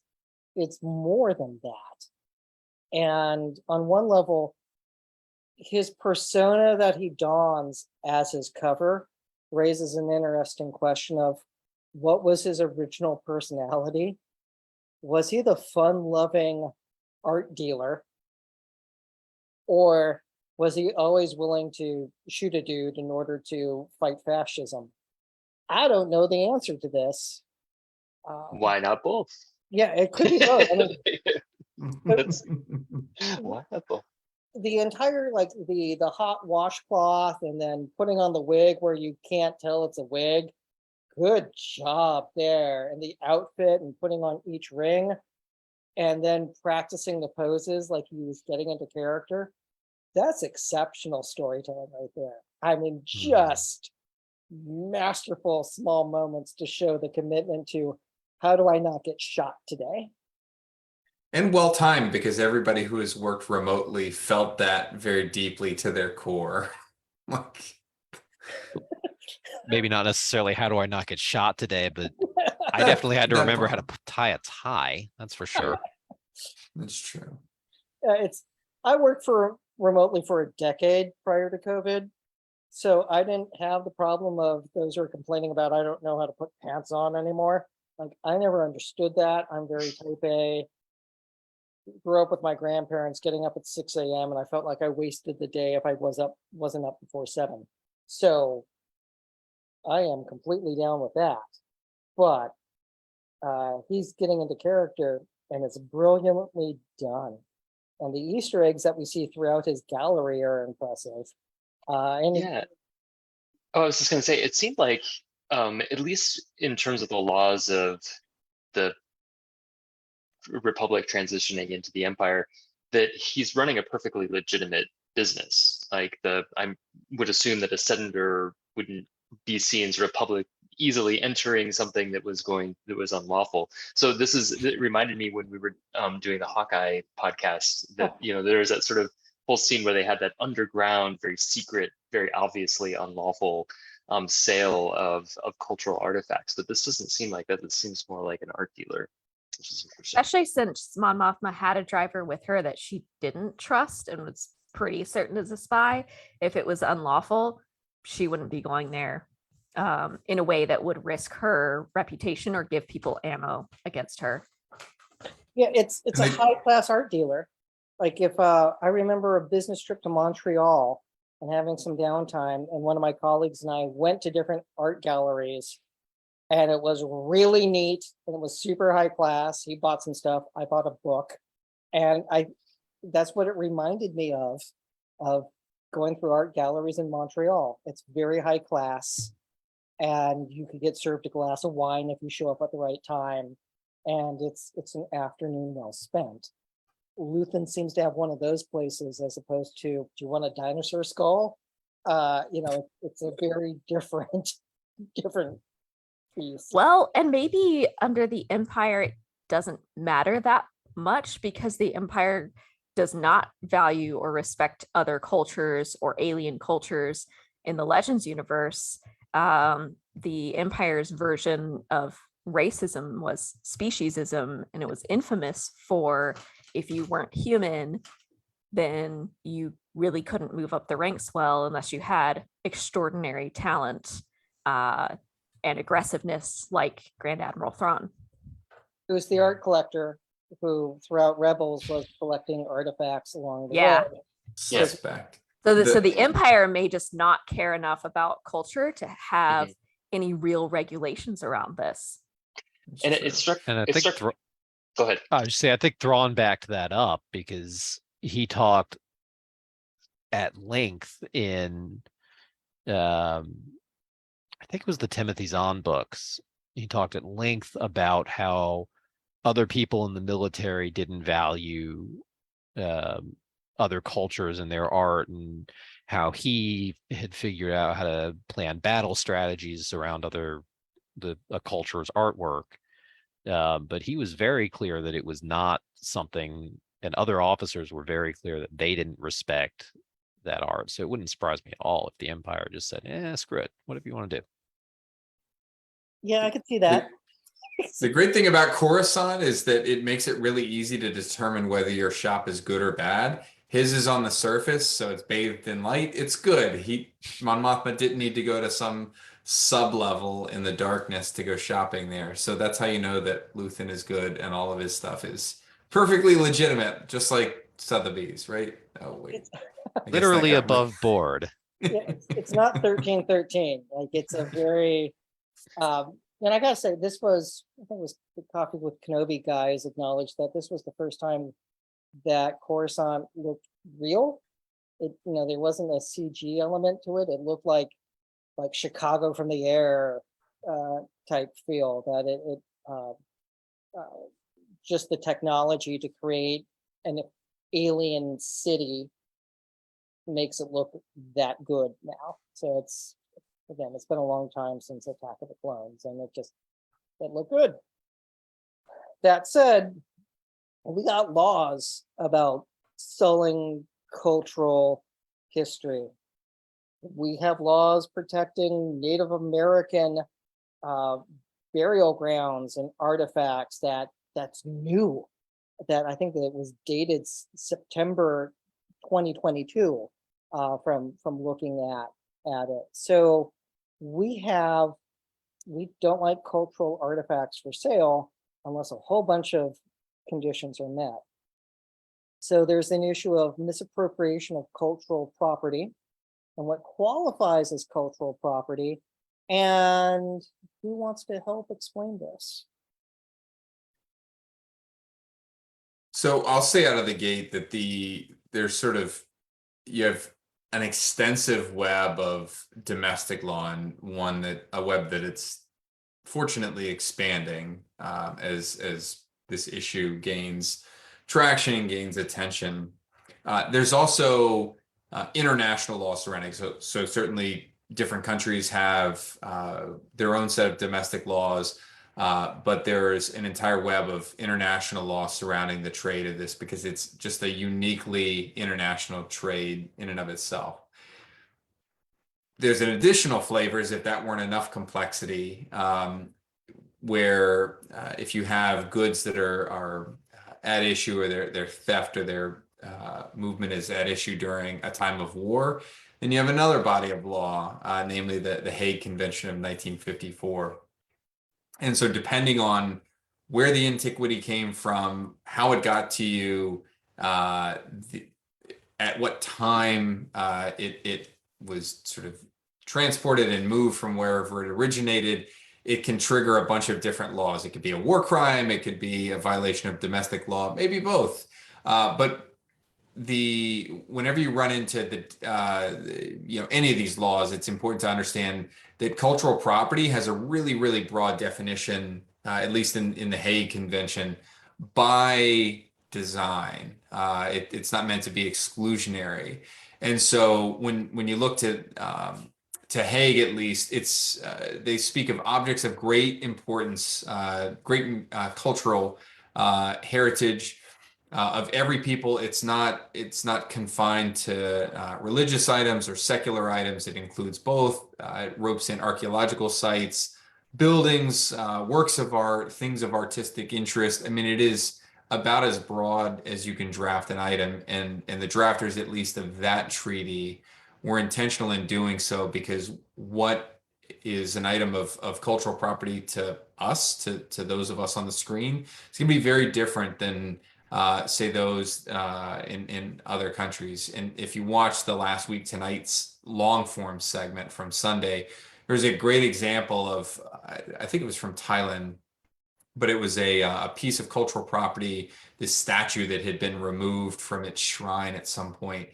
more than that. And on one level, his persona that he dons as his cover raises an interesting question of, what was his original personality? Was he the fun-loving art dealer? Or was he always willing to shoot a dude in order to fight fascism? I don't know the answer to this. Why not both? Yeah, it could be both. I mean, Why not both? the entire, like, the hot washcloth and then putting on the wig where you can't tell it's a wig good job there. And the outfit and putting on each ring and then practicing the poses like he was getting into character. That's exceptional storytelling right there. I mean, just masterful small moments to show the commitment to how do I not get shot today? And well timed, because everybody who has worked remotely felt that very deeply to their core. Like, Maybe not necessarily how do I not get shot today, but I definitely had to that remember how to part. tie a tie. That's for sure. That's true. I worked for remotely for a decade prior to COVID. So I didn't have the problem of those who are complaining about I don't know how to put pants on anymore. Like I never understood that. I'm very type A. Grew up with my grandparents getting up at 6 a.m. and I felt like I wasted the day if I wasn't up before 7. So I am completely down with that. But he's getting into character and it's brilliantly done. And the Easter eggs that we see throughout his gallery are impressive. And Yeah. Oh, I was just going to say, it seemed like, at least in terms of the laws of the Republic transitioning into the Empire, that he's running a perfectly legitimate business. Like I would assume that a senator wouldn't be seen sort of public easily entering something that was unlawful. So it reminded me when we were doing the Hawkeye podcast that there's that sort of whole scene where they had that underground, very secret, very obviously unlawful sale of cultural artifacts. But this doesn't seem like that. It seems more like an art dealer, which is interesting. Especially since Mon Mothma had a driver with her that she didn't trust and was pretty certain as a spy. If it was unlawful, she wouldn't be going there in a way that would risk her reputation or give people ammo against her. yeah, it's a high class art dealer. Like if I remember a business trip to Montreal and having some downtime, and one of my colleagues and I went to different art galleries, and it was really neat and it was super high class. He bought some stuff, I bought a book, and that's what it reminded me of going through art galleries in Montreal. It's very high class, and you could get served a glass of wine if you show up at the right time, and it's an afternoon well spent. Luthen seems to have one of those places as opposed to, do you want a dinosaur skull? It's a very different piece. Well, and maybe under the Empire, it doesn't matter that much because the Empire does not value or respect other cultures or alien cultures in the Legends universe. The Empire's version of racism was speciesism, and it was infamous for if you weren't human, then you really couldn't move up the ranks well unless you had extraordinary talent and aggressiveness like Grand Admiral Thrawn. It was the art collector who throughout Rebels was collecting artifacts along the Yeah. way. Suspect. So the Empire may just not care enough about culture to have any real regulations around this. And it struck. And I it think struck. Go ahead. I should say I think Thrawn backed that up because he talked at length in I think it was the Timothy Zahn books. He talked at length about how other people in the military didn't value other cultures and their art, and how he had figured out how to plan battle strategies around a culture's artwork. But he was very clear that it was not something, and other officers were very clear that they didn't respect that art. So it wouldn't surprise me at all if the Empire just said, screw it, whatever you want to do. Yeah, I could see that. The great thing about Coruscant is that it makes it really easy to determine whether your shop is good or bad. His is on the surface, so it's bathed in light. It's good. Mon Mothma didn't need to go to some sub-level in the darkness to go shopping there. So that's how you know that Luthen is good and all of his stuff is perfectly legitimate, just like Sotheby's, right? Oh, wait. I guess that Literally got above board. Yeah, it's not 1313. Like it's a very and I gotta say, I think it was the Coffee with Kenobi guys acknowledged that this was the first time that Coruscant looked real. There wasn't a CG element to it. It looked like Chicago from the air, type feel, that just the technology to create an alien city makes it look that good now. So it's, again, it's been a long time since Attack of the Clones, and it looked good. That said, we got laws about selling cultural history. We have laws protecting Native American burial grounds and artifacts that's new. That I think that it was dated September 2022 from looking at it. So we don't like cultural artifacts for sale unless a whole bunch of conditions are met. So there's an issue of misappropriation of cultural property and what qualifies as cultural property. And who wants to help explain this? So I'll say out of the gate that there's sort of, you have an extensive web of domestic law, and a web that it's fortunately expanding as this issue gains traction, gains attention. There's also international law surrounding. So certainly different countries have their own set of domestic laws, but there's an entire web of international law surrounding the trade of this, because it's just a uniquely international trade in and of itself. There's an additional flavor, as if that weren't enough complexity, where if you have goods that are at issue, or their theft or their movement is at issue during a time of war, then you have another body of law, namely the Hague Convention of 1954. And so depending on where the antiquity came from, how it got to you, at what time it was sort of transported and moved from wherever it originated, it can trigger a bunch of different laws. It could be a war crime, it could be a violation of domestic law, maybe both. But whenever you run into any of these laws, it's important to understand that cultural property has a really, really broad definition, at least in the Hague Convention, by design. It's not meant to be exclusionary. And so when you look to Hague, at least, they speak of objects of great importance, great cultural heritage of every people. It's not confined to religious items or secular items. It includes both. It ropes in archaeological sites, buildings, works of art, things of artistic interest. I mean, it is about as broad as you can draft an item, and the drafters, at least of that treaty, were intentional in doing so, because what is an item of cultural property to us, to those of us on the screen, it's going to be very different than say those in other countries. And if you watch the Last Week Tonight's long form segment from Sunday, there's a great example of, I think it was from Thailand, but it was a piece of cultural property, this statue that had been removed from its shrine at some point.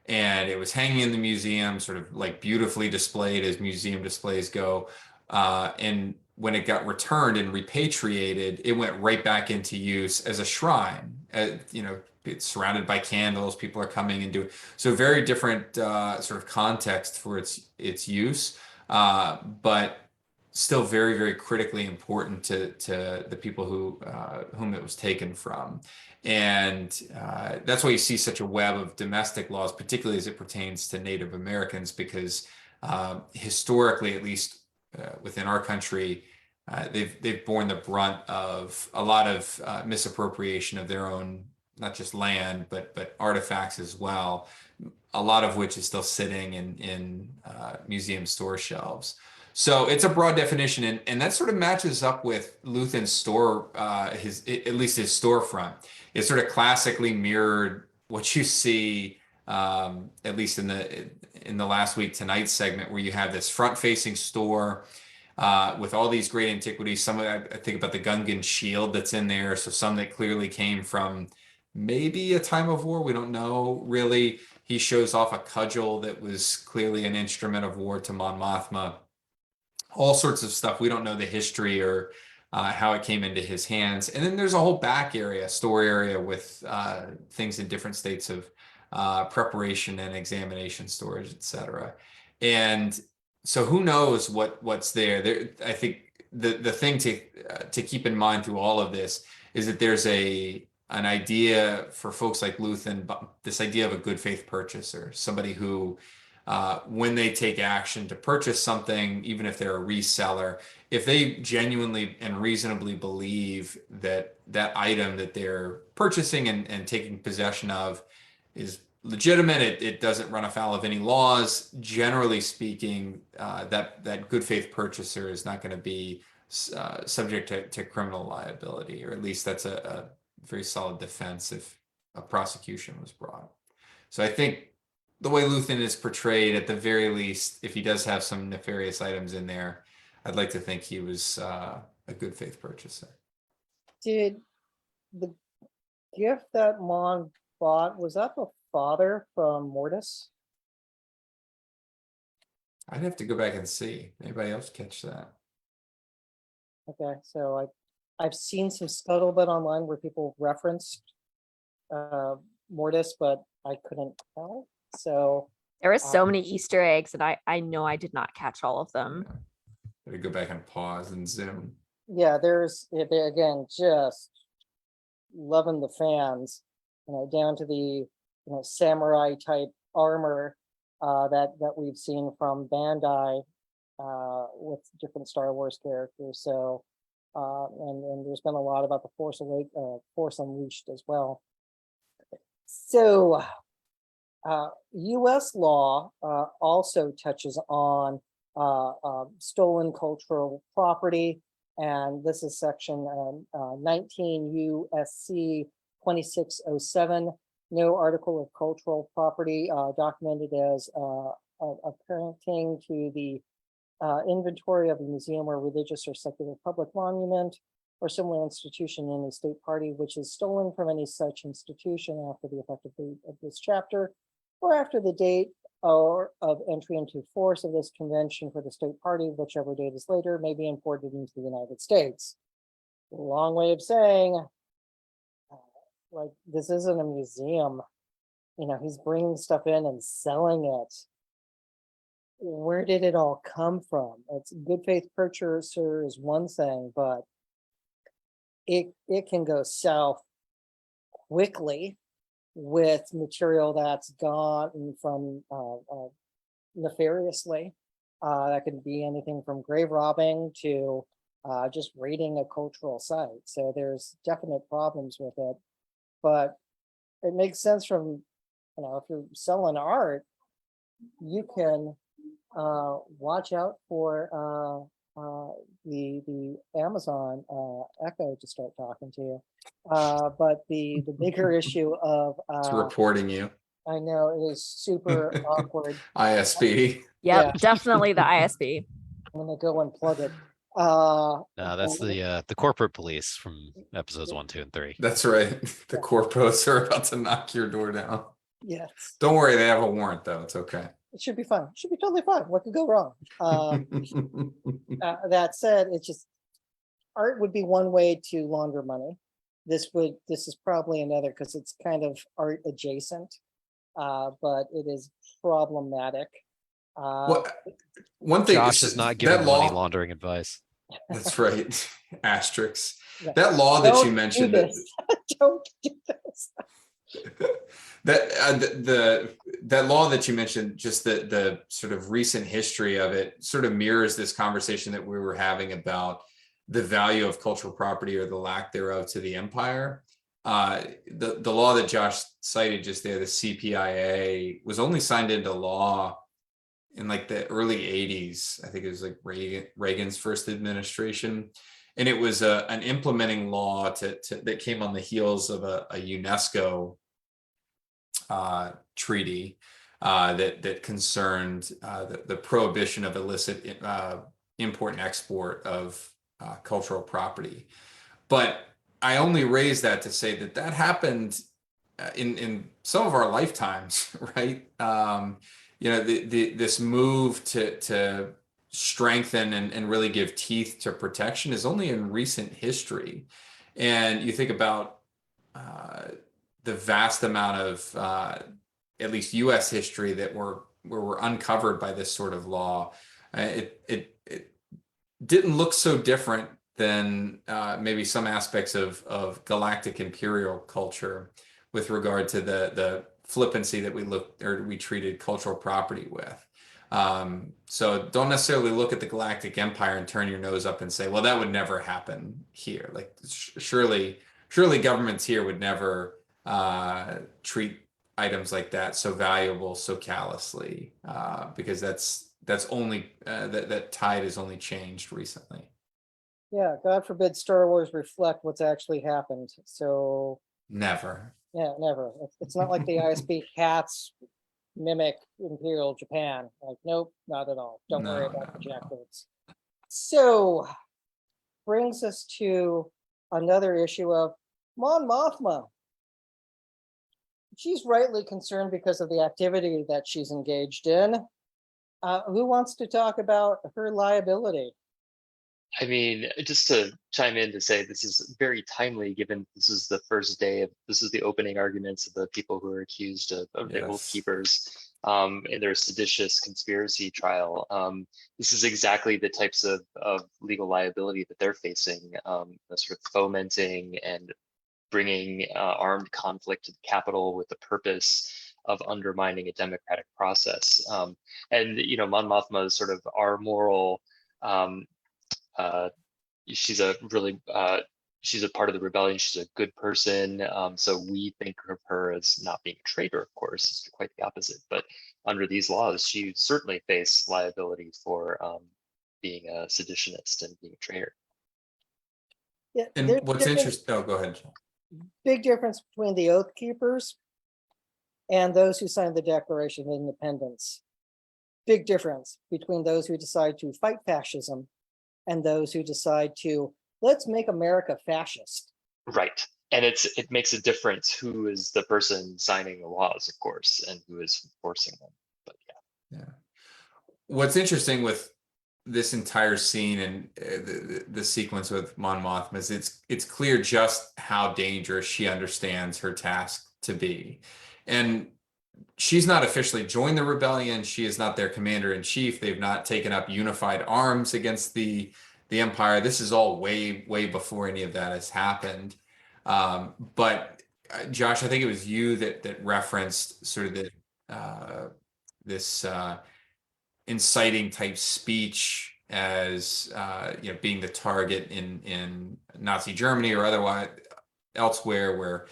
And it was hanging in the museum, sort of like beautifully displayed as museum displays go. And when it got returned and repatriated, it went right back into use as a shrine. It's surrounded by candles, people are coming and doing, so very different sort of context for its use, but still very, very critically important to the people whom it was taken from. And that's why you see such a web of domestic laws, particularly as it pertains to Native Americans, because historically, at least within our country, they've borne the brunt of a lot of misappropriation of their own, not just land, but artifacts as well, a lot of which is still sitting in museum store shelves. So it's a broad definition, and that sort of matches up with Luthen's store, at least his storefront. It sort of classically mirrored what you see, at least in the Last Week Tonight segment, where you have this front-facing store with all these great antiquities. Some of I think about the Gungan shield that's in there, so some that clearly came from maybe a time of war. We don't know really. He shows off a cudgel that was clearly an instrument of war to Mon Mothma. all sorts of stuff. We don't know the history or how it came into his hands. And then there's a whole back area, store area with things in different states of preparation and examination, storage, etc. And so who knows what's there? I think the thing to keep in mind through all of this is that there's an idea for folks like Luthen, this idea of a good faith purchaser, somebody who when they take action to purchase something, even if they're a reseller, if they genuinely and reasonably believe that that item that they're purchasing and taking possession of is legitimate, it doesn't run afoul of any laws, generally speaking, that good faith purchaser is not going to be subject to criminal liability, or at least that's a very solid defense if a prosecution was brought. So I think the way Luthen is portrayed, at the very least, if he does have some nefarious items in there, I'd like to think he was a good faith purchaser. Did the gift that Mon bought, was that the father from Mortis? I'd have to go back and see. Anybody else catch that? Okay, so I've seen some scuttlebutt online where people referenced Mortis, but I couldn't tell. So There were so many Easter eggs, and I know I did not catch all of them. Gotta go back and pause and zoom. yeah, again, just loving the fans, down to the samurai type armor that we've seen from Bandai with different Star Wars characters. So and there's been a lot about the Force Unleashed as well. So U.S. law also touches on stolen cultural property, and this is section 19 U.S.C. 2607. No article of cultural property documented as apparenting to the inventory of a museum or religious or secular public monument or similar institution in a state party which is stolen from any such institution after the effective date of this chapter or after the date or of entry into force of this convention for the state party, whichever date is later, may be imported into the United States. Long way of saying, like, this isn't a museum. He's bringing stuff in and selling it. Where did it all come from? It's good faith purchaser is one thing, but it can go south quickly with material that's gotten from nefariously. That could be anything from grave robbing to just raiding a cultural site. So there's definite problems with it, but it makes sense from, if you're selling art, you can watch out for the Amazon Echo to start talking to you. But the bigger issue of It's reporting you. I know it is super awkward. ISB. Yep, Yeah. definitely the ISB. I'm gonna go unplug it. No, that's the corporate police from episodes 1, 2, and 3. That's right. The corpos are about to knock your door down. Yes. Don't worry, they have a warrant though. It's okay. It should be fine. It should be totally fine. What could go wrong? That said, it's just art would be one way to launder money. This is probably another because it's kind of art adjacent, but it is problematic. Well, one thing Josh is not giving money laundering advice. That's right. Asterisks. Yeah. That law that Don't you do mentioned. this. Don't do this. That law that you mentioned, just the sort of recent history of it sort of mirrors this conversation that we were having about the value of cultural property or the lack thereof to the empire. The law that Josh cited just there, the CPIA, was only signed into law in like the early 80s. I think it was like Reagan's first administration. And it was an implementing law that came on the heels of a UNESCO treaty that concerned the prohibition of illicit import and export of cultural property. But I only raise that to say that happened in some of our lifetimes, right? This move to strengthen and really give teeth to protection is only in recent history. And you think about the vast amount of at least U.S. history that were uncovered by this sort of law. It didn't look so different than maybe some aspects of galactic imperial culture with regard to the flippancy that we treated cultural property with. So don't necessarily look at the Galactic Empire and turn your nose up and say, well, that would never happen here. Like surely governments here would never treat items like that so valuable so callously, because that's only that tide has only changed recently. Yeah, God forbid Star Wars reflect what's actually happened. So Never. yeah, never. It's not like the ISB hats mimic Imperial Japan. Like, nope, not at all. Don't worry about the jackboots. So brings us to another issue of Mon Mothma. She's rightly concerned because of the activity that she's engaged in. Who wants to talk about her liability? I mean, just to chime in to say this is very timely, given this is the first day of this is the opening arguments of the people who are accused of the Oath Keepers in their seditious conspiracy trial. This is exactly the types of legal liability that they're facing, sort of fomenting and bringing armed conflict to the Capitol with the purpose of undermining a democratic process. And Mon Mothma is sort of our moral. She's a really she's a part of the rebellion. She's a good person, so we think of her as not being a traitor. Of course, it's quite the opposite. But under these laws, she certainly faced liability for being a seditionist and being a traitor. Yeah, And what's interesting? Oh, go ahead. Big difference between the Oath Keepers and those who signed the Declaration of Independence. Big difference between those who decide to fight fascism and those who decide to, let's make America fascist. Right. And it makes a difference who is the person signing the laws, of course, and who is enforcing them. But yeah. What's interesting with this entire scene and the sequence with Mon Mothma is it's clear just how dangerous she understands her task to be. And she's not officially joined the rebellion. She is not their commander in chief. They've not taken up unified arms against the Empire. This is all way before any of that has happened. But Josh, I think it was you that referenced sort of this inciting type speech as being the target in Nazi Germany or otherwise elsewhere, where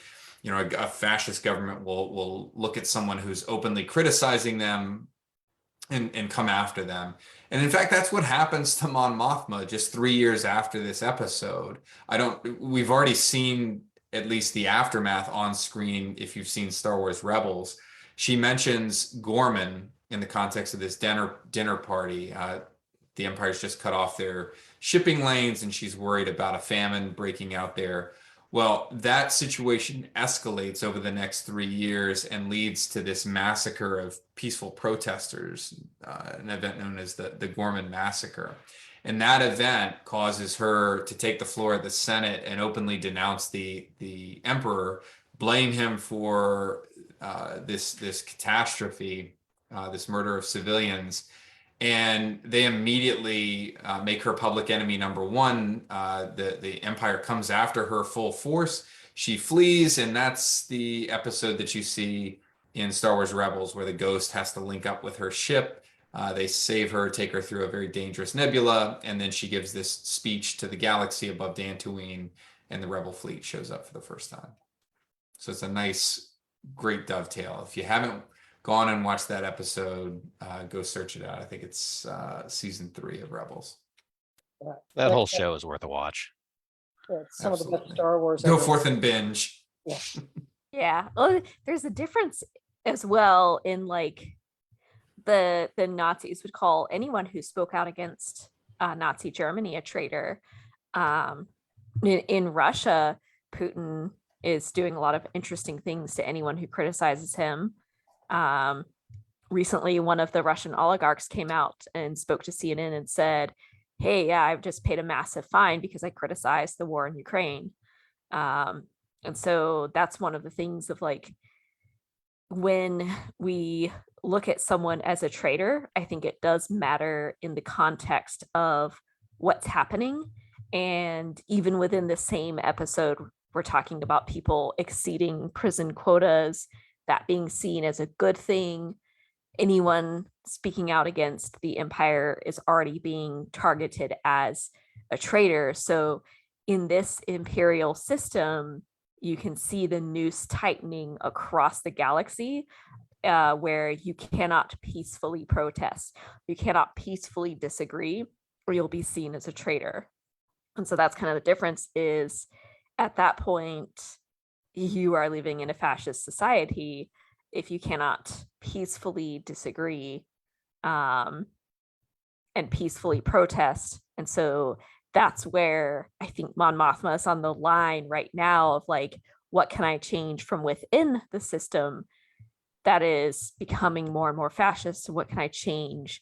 a fascist government will look at someone who's openly criticizing them and come after them. And in fact, that's what happens to Mon Mothma just 3 years after this episode. We've already seen at least the aftermath on screen. If you've seen Star Wars Rebels, she mentions Gorman in the context of this dinner party. The Empire's just cut off their shipping lanes and she's worried about a famine breaking out there. Well, that situation escalates over the next 3 years and leads to this massacre of peaceful protesters, an event known as the Gorman Massacre. And that event causes her to take the floor at the Senate and openly denounce the emperor, blame him for this catastrophe, this murder of civilians. And they immediately make her public enemy number one. The Empire comes after her full force. She flees, and that's the episode that you see in Star Wars Rebels, where the Ghost has to link up with her ship. They save her, take her through a very dangerous nebula, and then she gives this speech to the galaxy above Dantooine, and the Rebel fleet shows up for the first time. So it's a nice, great dovetail. If you haven't gone and watched that episode, go search it out. I think it's season 3 of Rebels. That whole show is worth a watch. It's some of the best Star Wars Go ever. forth and binge. Yeah. Yeah. Well, there's a difference as well in like the Nazis would call anyone who spoke out against Nazi Germany a traitor. In Russia, Putin is doing a lot of interesting things to anyone who criticizes him. recently one of the Russian oligarchs came out and spoke to CNN and said, hey, yeah, I've just paid a massive fine because I criticized the war in Ukraine. And so that's one of the things of like, when we look at someone as a traitor, I think it does matter in the context of what's happening. And even within the same episode, we're talking about people exceeding prison quotas, that being seen as a good thing. Anyone speaking out against the empire is already being targeted as a traitor. So in this imperial system, you can see the noose tightening across the galaxy, where you cannot peacefully protest, you cannot peacefully disagree, or you'll be seen as a traitor. And so that's kind of the difference, is at that point, you are living in a fascist society if you cannot peacefully disagree and peacefully protest. And so that's where I think Mon Mothma is on the line right now of like, what can I change from within the system that is becoming more and more fascist? What can I change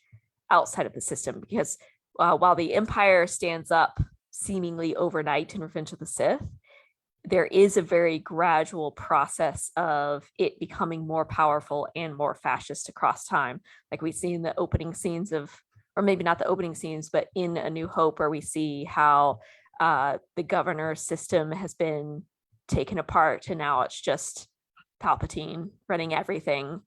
outside of the system? Because while the empire stands up seemingly overnight in Revenge of the Sith, there is a very gradual process of it becoming more powerful and more fascist across time. Like we see in the opening scenes of, or maybe not the opening scenes, but in A New Hope, where we see how the governor system has been taken apart and now it's just Palpatine running everything.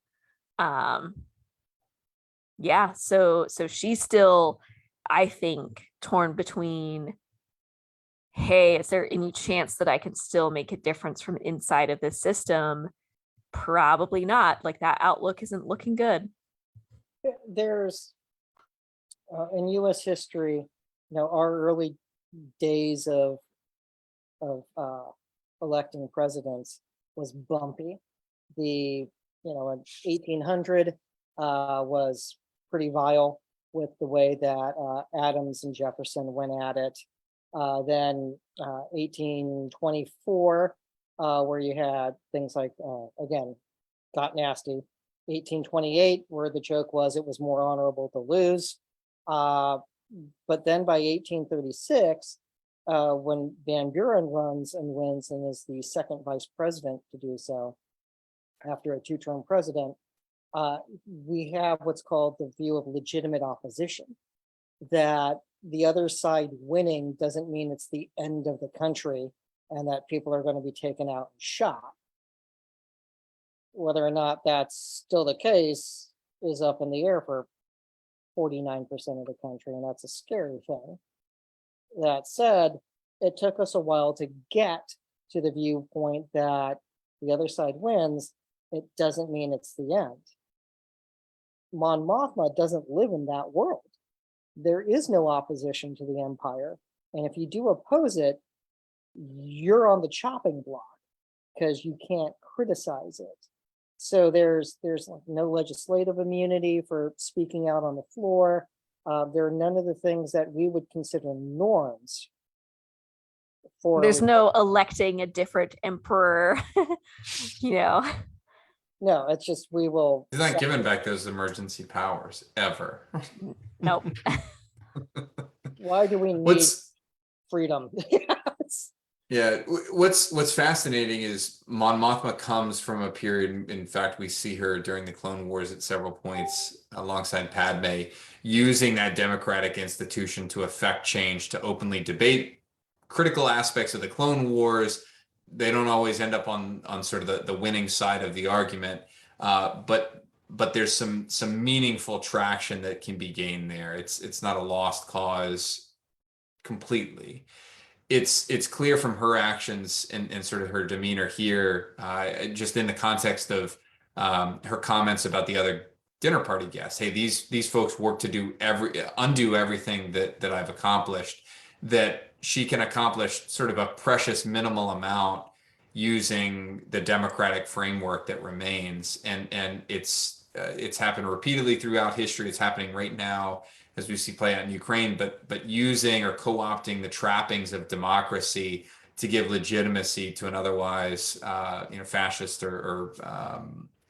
Yeah, so she's still, I think, torn between, hey, is there any chance that I can still make a difference from inside of this system? Probably not. Like, that outlook isn't looking good. There's in U.S. history, our early days of electing presidents was bumpy. The in 1800 was pretty vile with the way that Adams and Jefferson went at it. Then 1824, where you had things like, again, got nasty. 1828, where the joke was it was more honorable to lose. But then by 1836, when Van Buren runs and wins and is the second vice president to do so after a two-term president, we have what's called the view of legitimate opposition, that the other side winning doesn't mean it's the end of the country and that people are going to be taken out and shot. Whether or not that's still the case is up in the air for 49% of the country, and that's a scary thing. That said, it took us a while to get to the viewpoint that the other side wins. It doesn't mean it's the end. Mon Mothma doesn't live in that world. There is no opposition to the empire. And if you do oppose it, you're on the chopping block because you can't criticize it. So there's like no legislative immunity for speaking out on the floor. There are none of the things that we would consider norms. There's no electing a different emperor, No, it's just we will. He's not giving back those emergency powers ever. Nope. Why do we need freedom? Yeah, what's fascinating is Mon Mothma comes from a period. In fact, we see her during the Clone Wars at several points alongside Padme, using that democratic institution to effect change, to openly debate critical aspects of the Clone Wars. They don't always end up on sort of the winning side of the argument, but there's some meaningful traction that can be gained there. It's not a lost cause completely. It's clear from her actions and sort of her demeanor here, just in the context of her comments about the other dinner party guests. Hey, these folks work to undo everything that I've accomplished, that she can accomplish sort of a precious minimal amount using the democratic framework that remains. And it's happened repeatedly throughout history. It's happening right now as we see play out in Ukraine, but using or co-opting the trappings of democracy to give legitimacy to an otherwise fascist or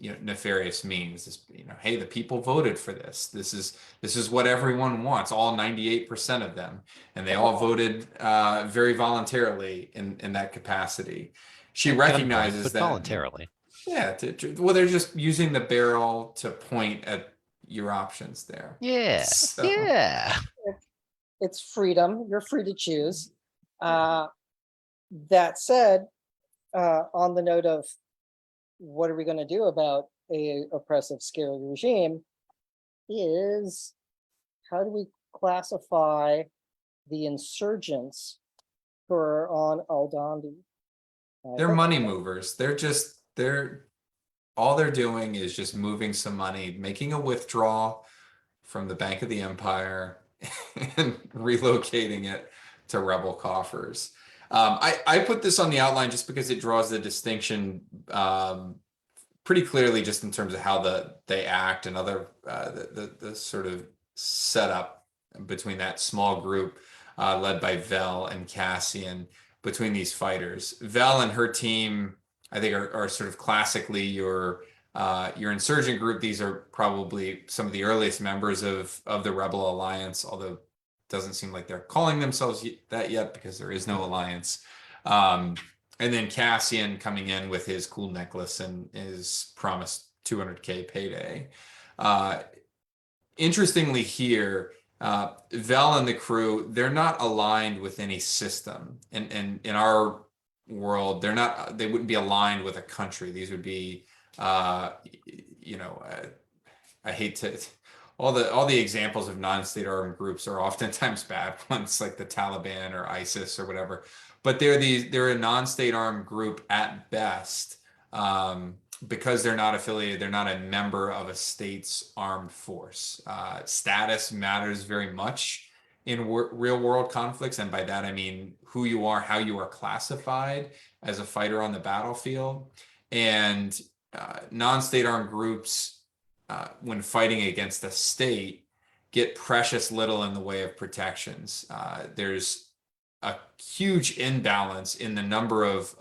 nefarious means. This, hey, the people voted for this. This is what everyone wants. All 98% of them, and they all voted very voluntarily in that capacity. She At gunpoint, recognizes but that voluntarily. Yeah, well, they're just using the barrel to point at your options there. Yeah. So- Yeah. It's freedom. You're free to choose. That said, on the note of what are we going to do about a oppressive, scary regime, is how do we classify the insurgents who are on Aldhani? They're money movers. All they're doing is just moving some money, making a withdrawal from the Bank of the Empire and relocating it to rebel coffers. I put this on the outline just because it draws the distinction pretty clearly, just in terms of how they act and other the sort of setup between that small group led by Vel and Cassian, between these fighters. Vel and her team, I think, are sort of classically your insurgent group. These are probably some of the earliest members of the Rebel Alliance, although it doesn't seem like they're calling themselves that yet because there is no alliance. And then Cassian coming in with his cool necklace and his promised 200K payday. Interestingly here, Vel and the crew, they're not aligned with any system. And in our world, they wouldn't be aligned with a country. These would be, I hate to, all the examples of non-state armed groups are oftentimes bad ones, like the Taliban or ISIS or whatever. But they're a non-state armed group at best, because they're not affiliated, they're not a member of a state's armed force. Status matters very much in real world conflicts, and by that I mean who you are, how you are classified as a fighter on the battlefield. And non-state armed groups, when fighting against a state, get precious little in the way of protections. There's a huge imbalance in the number of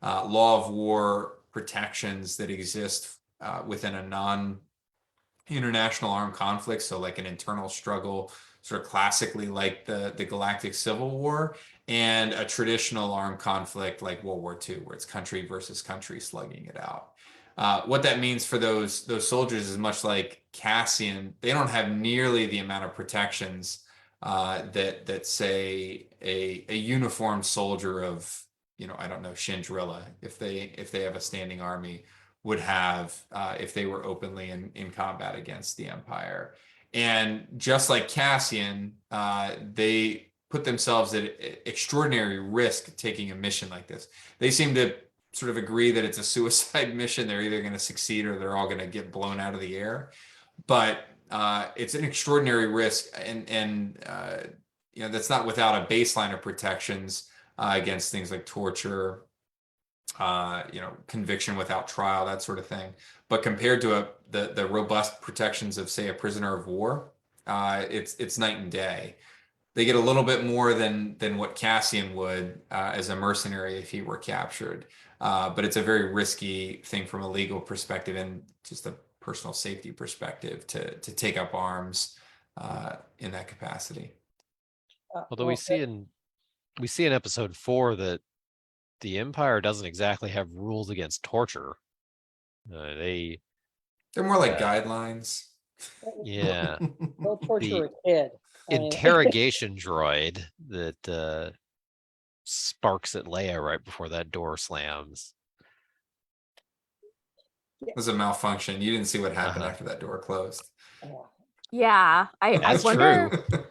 law of war protections that exist within a non-international armed conflict. So like an internal struggle, sort of classically like the Galactic Civil War, and a traditional armed conflict like World War II, where it's country versus country slugging it out. What that means for those soldiers is much like Cassian. They don't have nearly the amount of protections that say a uniformed soldier of, I don't know, Shindrilla, if they have a standing army, would have if they were openly in combat against the Empire. And just like Cassian, they put themselves at extraordinary risk taking a mission like this. They seem to sort of agree that it's a suicide mission. They're either going to succeed or they're all going to get blown out of the air. But it's an extraordinary risk, and that's not without a baseline of protections against things like torture, conviction without trial, that sort of thing. But compared to the robust protections of, say, a prisoner of war, it's night and day. They get a little bit more than what Cassian would as a mercenary if he were captured. But it's a very risky thing from a legal perspective and just a personal safety perspective to take up arms in that capacity. Although we see in episode 4 that the Empire doesn't exactly have rules against torture. They're more like guidelines. Yeah. Don't torture a kid. Interrogation droid that sparks at Leia right before that door slams. It was a malfunction. You didn't see what happened after that door closed. Yeah, I That's wonder. true.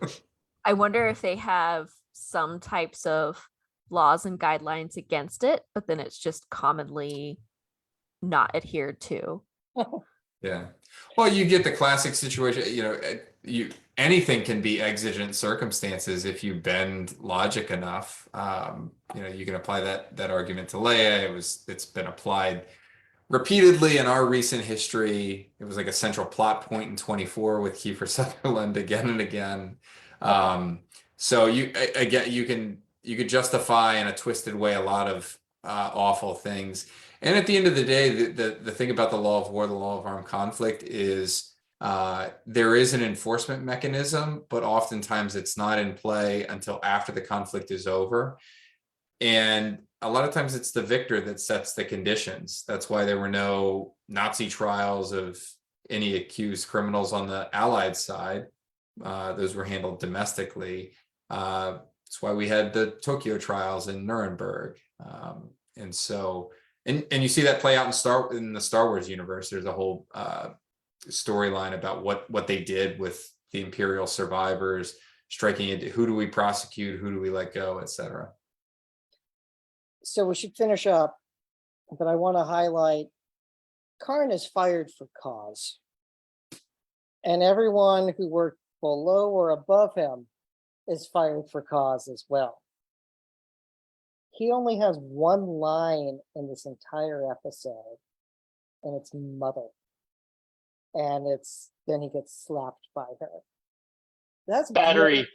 I wonder if they have some types of laws and guidelines against it, but then it's just commonly not adhered to. Yeah. Well, you get the classic situation, anything can be exigent circumstances if you bend logic enough. You can apply that argument to Leia. It's been applied repeatedly in our recent history. It was like a central plot point in 24 with Kiefer Sutherland again and again. So you could justify in a twisted way a lot of awful things. And at the end of the day, the thing about the law of war, the law of armed conflict is there is an enforcement mechanism, but oftentimes it's not in play until after the conflict is over. And a lot of times it's the victor that sets the conditions. That's why there were no Nazi trials of any accused criminals on the Allied side. Those were handled domestically. That's why we had the Tokyo trials in Nuremberg. And so, and you see that play out in the Star Wars universe. There's a whole storyline about what they did with the Imperial survivors, striking into who do we prosecute, who do we let go, etc. So we should finish up, but I want to highlight Karn is fired for cause. And everyone who worked below or above him is fired for cause as well. He only has one line in this entire episode, and it's mother. And then he gets slapped by her. That's Battery.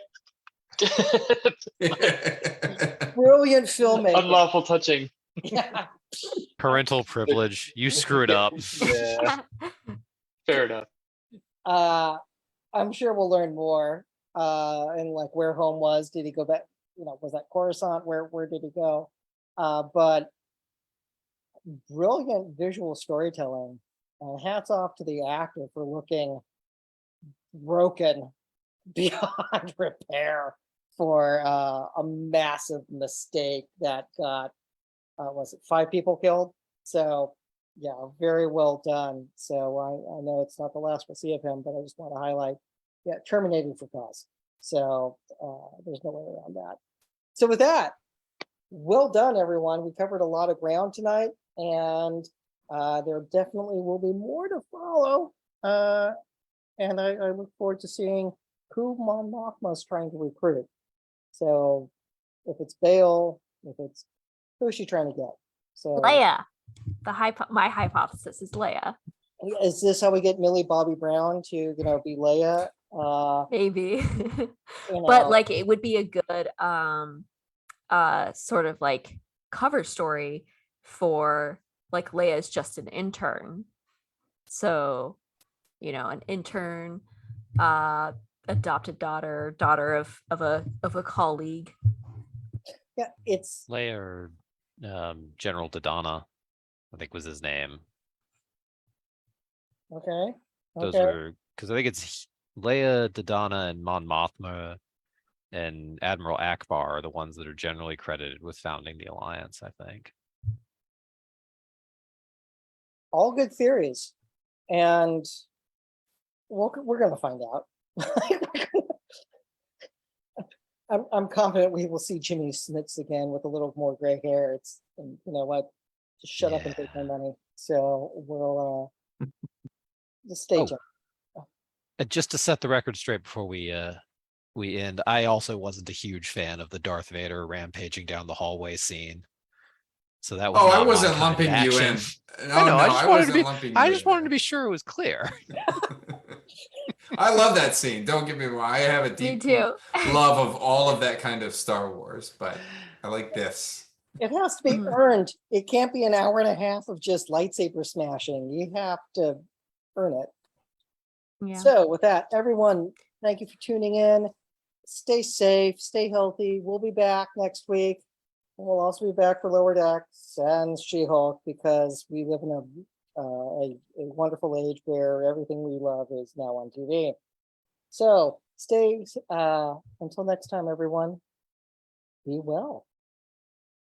brilliant filmmaking. Unlawful touching. Yeah. Parental privilege. You screwed up. Yeah. Fair enough. I'm sure we'll learn more. And like where home was. Did he go back? Was that Coruscant? Where did he go? But brilliant visual storytelling. And hats off to the actor for looking broken beyond repair for a massive mistake that got was it 5 people killed? So yeah, very well done. So I know it's not the last we'll see of him, but I just want to highlight, terminated for cause. So there's no way around that. So with that, well done, everyone. We covered a lot of ground tonight, and there definitely will be more to follow. And I look forward to seeing who Mon Mothma is trying to recruit. So if it's Bail, who's she trying to get? So Leia. My hypothesis is Leia. is this how we get Millie Bobby Brown to be Leia? Maybe. But like it would be a good sort of like cover story for like Leia's just an intern. So, an intern, adopted daughter of a colleague. Yeah, it's Leia or General Dodonna, I think was his name. okay. Those were, because I think it's Leia, Dodonna, and Mon Mothma and Admiral Akbar are the ones that are generally credited with founding the Alliance, I think. All good theories, and we're going to find out. I'm confident we will see Jimmy Smits again with a little more gray hair. You know what? Just shut up and take my money. So we'll just stay tuned. And just to set the record straight before we end, I also wasn't a huge fan of the Darth Vader rampaging down the hallway scene. So that was I wasn't lumping you in. I just wanted to be sure it was clear. I love that scene. Don't get me wrong. I have a deep love of all of that kind of Star Wars, but I like this. It has to be earned. It can't be an hour and a half of just lightsaber smashing. You have to earn it. Yeah. So with that, everyone, thank you for tuning in. Stay safe, stay healthy. We'll be back next week. And we'll also be back for Lower Decks and She-Hulk, because we live in a wonderful age where everything we love is now on TV. So stay until next time, everyone. Be well.